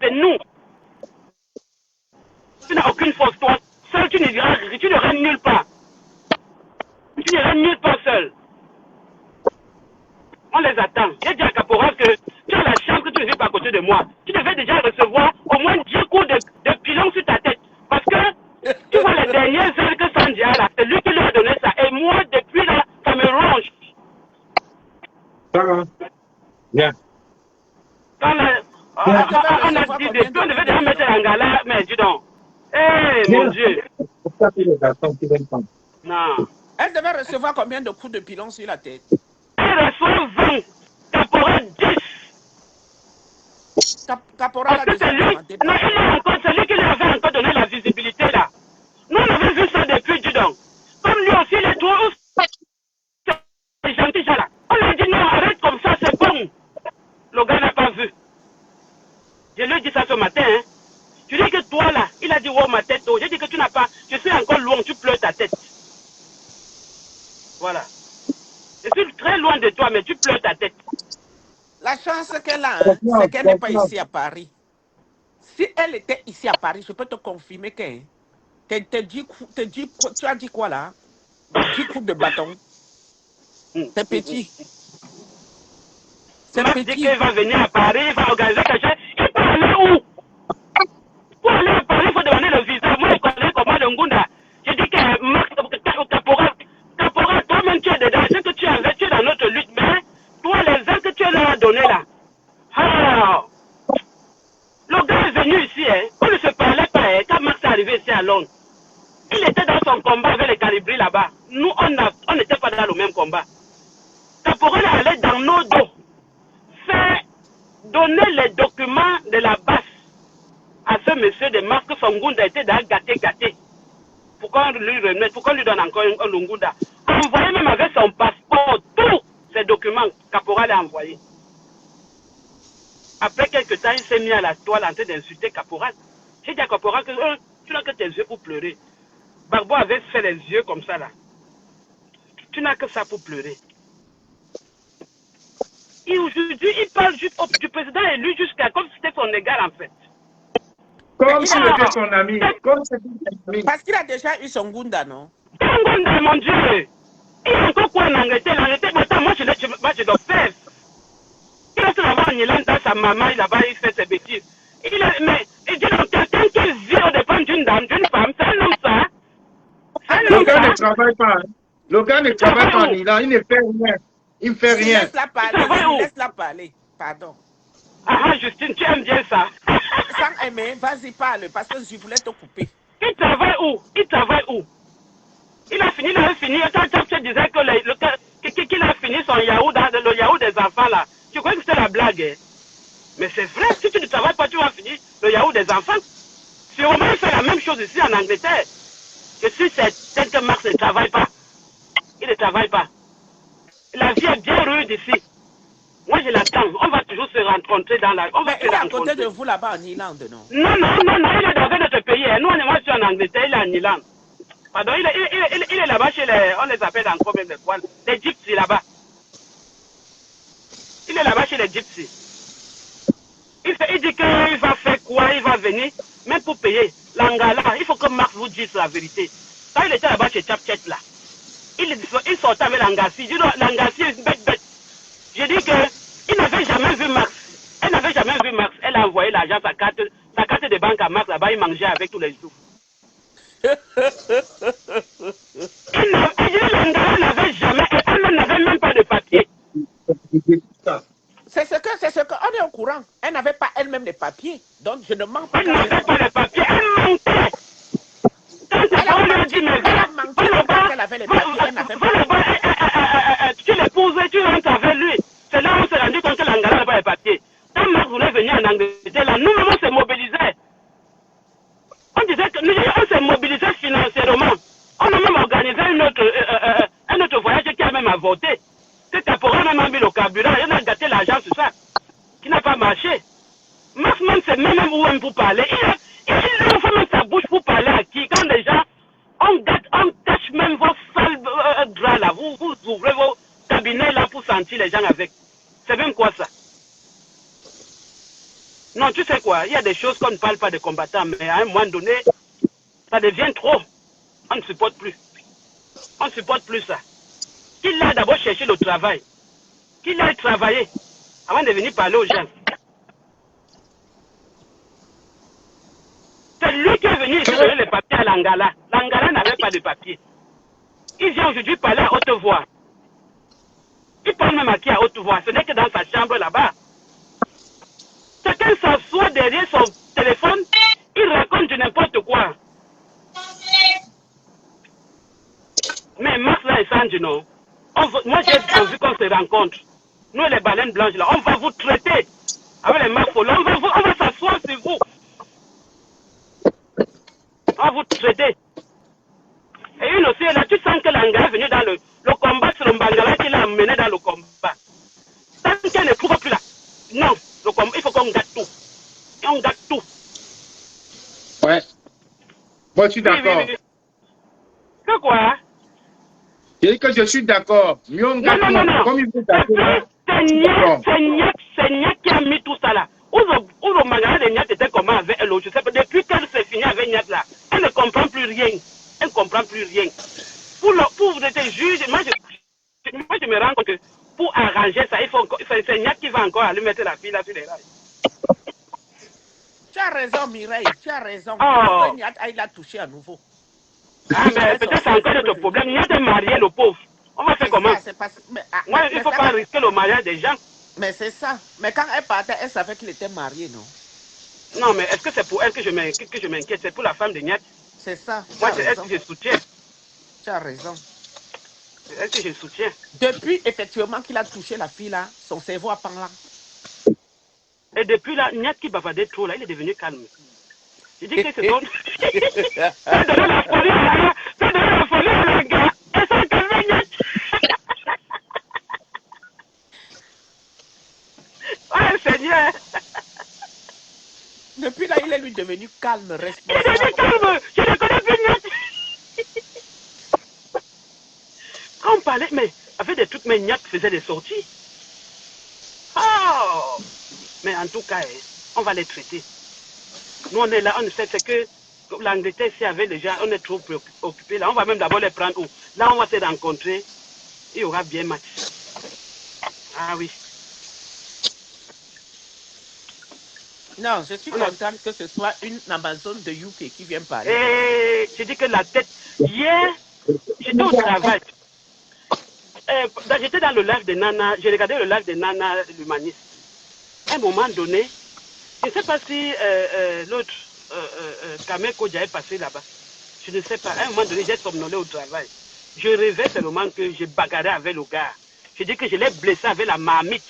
C'est nous. Tu n'as aucune force, toi. Seul, tu n'iras nulle part. Tu n'iras nulle part seul. On les attend. J'ai dit à Caporal que tu as la chance que tu ne vis pas à côté de moi. Tu devais déjà recevoir au moins 10 coups de pilon sur ta tête. Parce que tu vois les dernières heures que Sandy a là, c'est lui qui lui a donné ça. Et moi, depuis là, ça me ronge. Ça va. Bien. Quand on a dit, on devait déjà mettre un gars là, mais dis donc. Eh, mon Dieu. Non. Elle devait recevoir combien de coups de pilon sur la tête? Elle reçoit 20. Caporal 10. Caporal a déjà demandé. Non, il est encore celui qui lui avait encore donné la visibilité là. Nous, on avait vu ça depuis, dis donc. Comme lui aussi, il est trop. C'est gentil, ça là. On lui a dit non, arrête comme ça, c'est bon. Le gars n'a pas vu. Je lui ai dit ça ce matin. Hein. Tu dis que toi là, il a dit oh ma tête. Oh. J'ai dit que tu n'as pas. Je suis encore loin, tu pleures ta tête. Voilà. Je suis très loin de toi, mais tu pleures ta tête. La chance qu'elle a, hein, c'est qu'elle n'est pas ici à Paris. Si elle était ici à Paris, je peux te confirmer que tu as dit quoi là? 10 coups de bâton. C'est petit. C'est petit. Il dit qu'il va venir à Paris, il va organiser quelque chose. Il peut aller où? Pour aller à Paris, il faut demander le visa. Moi, je connais comment le Ngunda. Je dis que Max, Caporal, toi-même tu es dedans. Je sais que tu es dans notre lutte, mais toi, les aides que tu leur as données là. Ah, arrivé ici à Londres. Il était dans son combat avec les Calibris là-bas. Nous, on n'était pas dans le même combat. Caporal allait dans nos dos, faire donner les documents de la base à ce monsieur de Marc Songunda était dans gâté. Pourquoi on lui remet, pourquoi on lui donne encore un Lungunda? Envoyé même avec son passeport, tous ces documents, Caporal a envoyé. Après quelques temps, il s'est mis à la toile en train d'insulter Caporal. J'ai dit à Caporal que tu n'as que tes yeux pour pleurer. Barbo avait fait les yeux comme ça là. Tu n'as que ça pour pleurer. Et aujourd'hui, il parle juste du président élu jusqu'à comme si c'était son égal en fait. Comme s'il était son ami. Parce qu'il a déjà eu son Gunda, non? Gunda, mon Dieu. Il y a encore quoi en Angleterre? Attends, moi je dois faire. Il reste là-bas en Irlande dans sa maman, là-bas il fait ses bêtises. Mais il dit donc quelqu'un qui vit au dépend d'une dame, d'une femme, c'est un homme ça. Le gars ne travaille pas. Le gars ne travaille pas en Irlande, il ne fait rien. Il ne fait rien. Laisse-la parler. Pardon. Ah, Justine, tu aimes bien ça. Sans aimer, vas-y, parle, parce que je voulais te couper. Il travaille où? Il a fini, quand tu disais qu'il a fini son Yahoo, le Yahoo des enfants là. Tu crois que c'était la blague, hein? Mais c'est vrai, si tu ne travailles pas, tu vas finir le Yahoo des enfants. Sûrement, il fait la même chose ici en Angleterre. Que si c'est tel que Marx ne travaille pas, il ne travaille pas. La vie est bien rude ici. Moi, je l'attends. On va toujours se rencontrer dans la... Mais il est à côté de vous là-bas en Irlande, non? Non, il est dans notre pays. Nous, moi, je suis en Angleterre, il est en Irlande. Pardon, il est là-bas chez les... On les appelle encore même les quoi? Les gypsies là-bas. Il est là-bas chez les gypsies. Il dit qu'il va faire quoi? Il va venir, même pour payer. L'Angala, il faut que Marc vous dise la vérité. Quand il était là-bas chez Chapchet là, il sortait avec l'Angassi. L'Angassi est une bête. J'ai dit qu'il n'avait jamais vu Max. Elle n'avait jamais vu Max. Elle a envoyé l'argent, sa carte de banque à Max là-bas, il mangeait avec tous les jours. L'Angala n'avait jamais, elle n'avait même pas de papier. C'est ce que, on est au courant. Elle n'avait pas elle-même les papiers. Donc je ne mens pas. Elle n'avait pas les papiers, elle mentait. Elle a menti qu'elle avait les papiers, elle n'avait pas. Tu l'épousais, tu rentres avec lui. C'est là où on s'est rendu compte que l'Angala n'avait pas les papiers. Quand Marc voulait venir en Angleterre, là, nous-mêmes on s'est mobilisés. On disait qu'on s'est mobilisés financièrement. On a même organisé un autre voyage qui a même avorté. Que Caporal même a mis le carburant, il a gâté l'argent sur ça, qui n'a pas marché. Max même c'est même où on pour parler. Il ouvre même sa bouche pour parler à qui? Quand les gens, on cache même vos sales draps là, vous ouvrez vos cabinets là pour sentir les gens avec. C'est même quoi ça? Non, tu sais quoi, il y a des choses qu'on ne parle pas de combattants, mais à un moment donné, ça devient trop. On ne supporte plus. On ne supporte plus ça. Qu'il a d'abord cherché le travail. Qu'il a travaillé avant de venir parler aux gens. C'est lui qui est venu ici donner les papiers à l'Angala. L'Angala n'avait pas de papier. Il vient aujourd'hui parler à haute voix. Il parle même à qui à haute voix? Ce n'est que dans sa chambre là-bas. Chacun s'assoit derrière son téléphone, il raconte du n'importe quoi. Mais Max là et Sanji, non. Moi j'ai envie qu'on se rencontre. Nous les baleines blanches là, on va vous traiter avec les marques folles. On va s'asseoir sur vous. On va vous traiter. Et une aussi là, tu sens que l'Angala est venu dans le combat sur le Bangala qu'il a mené dans le combat. Tant qu'elle ne trouve plus là. Non, il faut qu'on gâte tout. Et on gâte tout. Ouais. Moi je suis d'accord. Oui. C'est quoi? Je dis que je suis d'accord. Non. Comme il c'est Niak qui a mis tout ça là. Où le magasin de Niak était comment avec elle? Je sais pas. Depuis qu'elle s'est finie avec Niak là, elle ne comprend plus rien. Elle ne comprend plus rien. Pour vous être juge, moi je me rends compte que pour arranger ça, c'est Niak qui va encore aller mettre la fille là sur les rails. Tu as raison, Mireille, tu as raison. Oh. Il a touché à nouveau. Ah, mais peut-être c'est encore notre problème. Niak est marié, le pauvre. On va faire comment? Moi, il ne faut pas risquer le mariage des gens. Mais c'est ça. Mais quand elle partait, elle savait qu'il était marié, non? Non, mais est-ce que c'est pour elle que je m'inquiète? C'est pour la femme de Niat. C'est ça. Moi, c'est elle que je soutiens. Tu as raison. C'est elle que je soutiens. Depuis, effectivement, qu'il a touché la fille, là, son cerveau a parlé. Et depuis là, Niat qui bavardait trop, là, il est devenu calme. Je dis que c'est ton... T'as donné la folie à la gars. Et ça calme, Niat. Oh, Seigneur. Depuis là, il est lui devenu calme, responsable. Il est devenu calme. Je ne connais plus Niat. Quand on parlait, mais avec des trucs, mais Niat faisait des sorties. Oh. Mais en tout cas, on va les traiter. Nous, on est là, on sait que l'Angleterre, s'il y avait déjà, on est trop préoccupés là. On va même d'abord les prendre où? Là, on va se rencontrer. Il y aura bien match. Ah oui. Non, je suis contente que ce soit une Amazon de UK qui vient parler. Et je dis que la tête. Hier, j'étais au travail. J'étais dans le live de Nana. J'ai regardé le live de Nana, l'humaniste. À un moment donné, je ne sais pas si l'autre, Kamel Kodja est passé là-bas. Je ne sais pas. À un moment donné, j'ai somnolé au travail. Je rêvais seulement que j'ai bagarré avec le gars. Je dis que je l'ai blessé avec la marmite.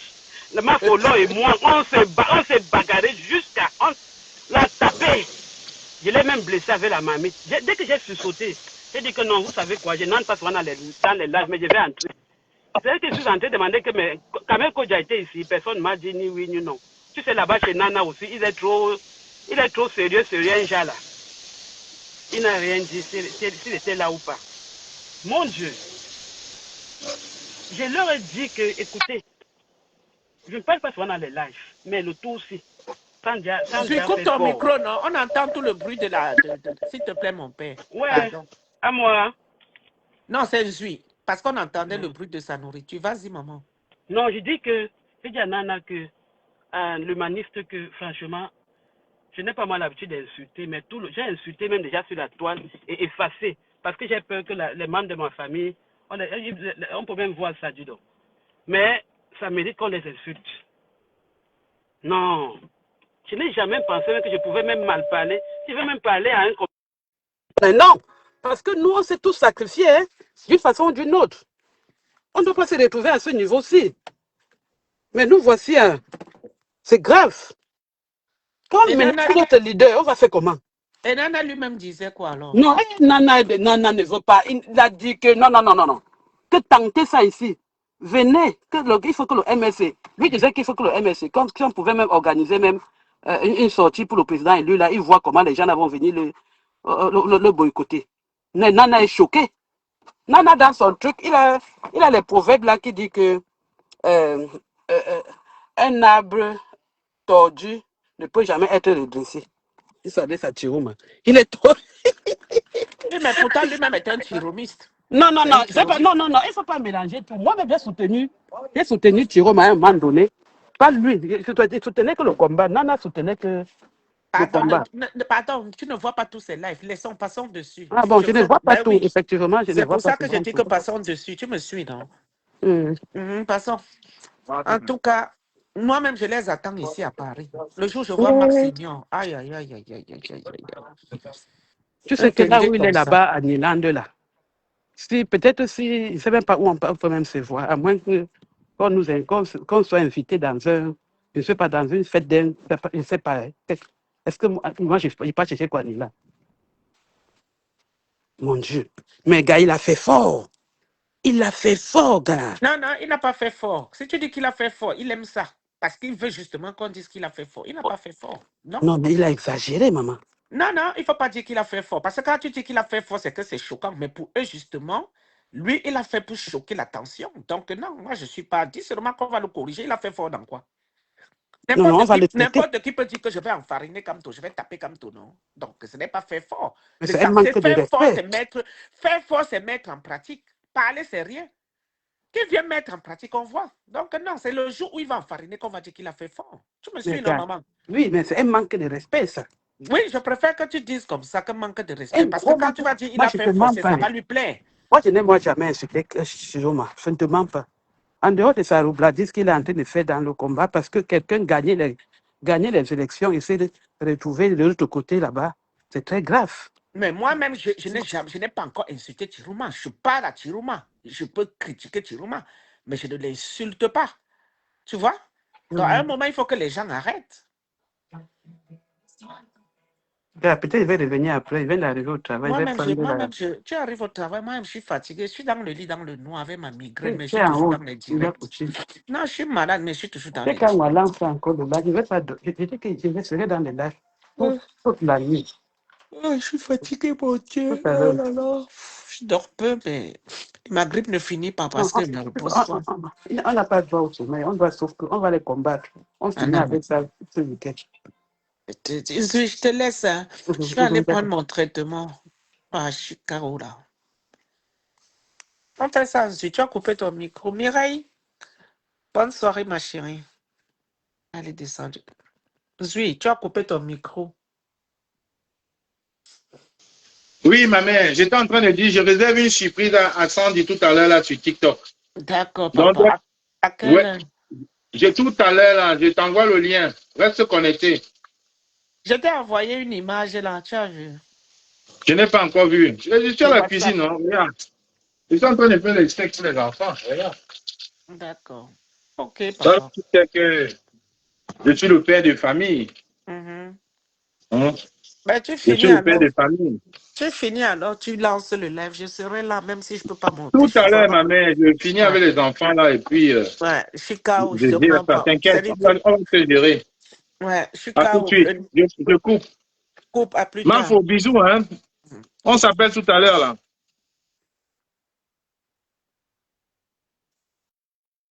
Le Mafolo et moi, on s'est bagarré jusqu'à... On l'a tapé. Je l'ai même blessé avec la marmite. Dès que j'ai sursauté, j'ai dit que non, vous savez quoi, je n'entre pas souvent dans les lives, mais je vais entrer. C'est vrai que je suis entré de demander que Kamel Kodja était ici, personne ne m'a dit ni oui ni non. Tu sais, là-bas chez Nana aussi, il est trop sérieux, un gars là. Il n'a rien dit s'il était là ou pas. Mon Dieu. Je leur ai dit que, écoutez, je ne parle pas souvent dans les lives, mais le tout aussi. Je coupe ton micro, non? On entend tout le bruit de la... S'il te plaît, mon père. Ouais, pardon. À moi. Non, c'est Zui. Parce qu'on entendait le bruit de sa nourriture. Vas-y, maman. Non, je dis à Nana que l'humaniste que, franchement, je n'ai pas mal l'habitude d'insulter, mais j'ai insulté même déjà sur la toile et effacé. Parce que j'ai peur que les membres de ma famille, on peut même voir ça, dis donc. Mais ça mérite qu'on les insulte. Non. Je n'ai jamais pensé que je pouvais même mal parler. Je vais même parler à un... Mais non. Parce que nous, on s'est tous sacrifiés, hein, d'une façon ou d'une autre. On ne doit pas se retrouver à ce niveau-ci. Mais nous voici, hein, c'est grave. Quand notre leader, on va faire comment? Et Nana lui-même disait quoi alors? Non, Nana ne veut pas. Il a dit que non. Que tenter ça ici. Venez, il faut que le MSC, lui disait qu'il faut que le MSC, comme si on pouvait même organiser même une sortie pour le président élu, là, il voit comment les gens vont venir le boycotter. Mais Nana est choqué. Nana, dans son truc, il a les proverbes là qui dit que un arbre tordu ne peut jamais être redressé. Il s'adresse à Chiroma. Il est trop... Oui, mais pourtant, lui-même est un chiromiste. Non, il ne faut pas mélanger tout. Moi-même, j'ai soutenu Chiroma à un moment donné. Pas lui, il soutenait que le combat. Nana soutenait que le combat. Pardon, tu ne vois pas tous ces lives. Passons dessus. Ah bon, je ne vois pas tout, effectivement. C'est pour ça que je dis que passons dessus. Tu me suis, non? Passons. En tout cas, moi-même, je les attends ici à Paris. Le jour où je vois Maxignon, aïe. Tu sais que là où il est là-bas, à Niland, là, peut-être il ne sait même pas où on peut même se voir, à moins qu'on soit invité dans je ne sais pas, dans une fête je ne sais pas. Est-ce que moi, je n'ai pas cherché quoi, là? Mon Dieu. Mais gars, il a fait fort. Il a fait fort, gars. Non, il n'a pas fait fort. Si tu dis qu'il a fait fort, il aime ça. Parce qu'il veut justement qu'on dise qu'il a fait fort. Il n'a pas fait fort. Non, mais il a exagéré, maman. Non, il ne faut pas dire qu'il a fait fort. Parce que quand tu dis qu'il a fait fort, c'est que c'est choquant. Mais pour eux, justement, lui, il a fait pour choquer l'attention. Donc, non, moi, je ne suis pas dit seulement qu'on va le corriger. Il a fait fort dans quoi? N'importe qui peut dire que je vais enfariner comme tout, je vais taper comme tout, non? Donc, ce n'est pas fait fort. C'est un manque de respect. Faire fort, c'est mettre en pratique. Parler, c'est rien. Qui vient mettre en pratique, on voit. Donc, non, c'est le jour où il va enfariner qu'on va dire qu'il a fait fort. Tu me suis, non, maman? Oui, mais c'est un manque de respect, ça. Oui, je préfère que tu dises comme ça, qu'un manque de respect. Parce que quand tu vas dire qu'il a fait fort, ça va lui plaire. Moi, je n'ai jamais insulté Chiroma. Je ne te mens pas. En dehors de sa roubladise qu'il est en train de faire dans le combat, parce que quelqu'un gagnait les élections, essaie retrouver de l'autre côté là-bas, c'est très grave. Mais moi-même, je n'ai pas encore insulté Chiroma. Je parle à Chiroma. Je peux critiquer Chiroma, mais je ne l'insulte pas. Tu vois? Donc, à un moment, il faut que les gens arrêtent. Peut-être il va revenir après, il va arriver au travail. Moi-même, tu arrives au travail, moi-même, je suis fatigué. Je suis dans le lit, dans le noir, avec ma migraine, mais je suis toujours dans les directs. Non, je suis malade, mais je suis toujours dans les directs. Quand on lance encore le live, je vais que je serai dans les lives toute la nuit. Oh, je suis fatigué, mon Dieu. Oh là là. Je dors peu, mais ma grippe ne finit pas parce que je me repose pas. On n'a pas droit au sommeil, on va les combattre. On finit avec ça ce week-end. Je te laisse. Hein. Je vais aller prendre mon traitement. Ah, je suis KO là. On fait ça, tu as coupé ton micro. Mireille, bonne soirée, ma chérie. Allez, descendre. Zui, tu as coupé ton micro. Oui, ma mère, j'étais en train de dire, je réserve une surprise à Sandy tout à l'heure là sur TikTok. D'accord, papa. Donc, à quelle heure? J'ai tout à l'heure là, je t'envoie le lien. Reste connecté. Je t'ai envoyé une image là, tu as vu? Je n'ai pas encore vu. Je suis à la cuisine, non? Regarde. Je suis en train de faire les steaks pour les enfants. Regarde. D'accord. Ok, papa. Donc, tu sais que je suis le père de famille. Ben, tu finis, je suis le père de famille. Tu finis alors, tu lances le live. Je serai là, même si je ne peux pas monter. Tout à l'heure, ma mère, je finis avec les enfants là et puis. Ouais, je suis KO. T'inquiète, on va te gérer. Ouais, je suis KO. À tout de suite. Je coupe. Coupe, à plus tard. Mafo, bisous, hein. On s'appelle tout à l'heure là.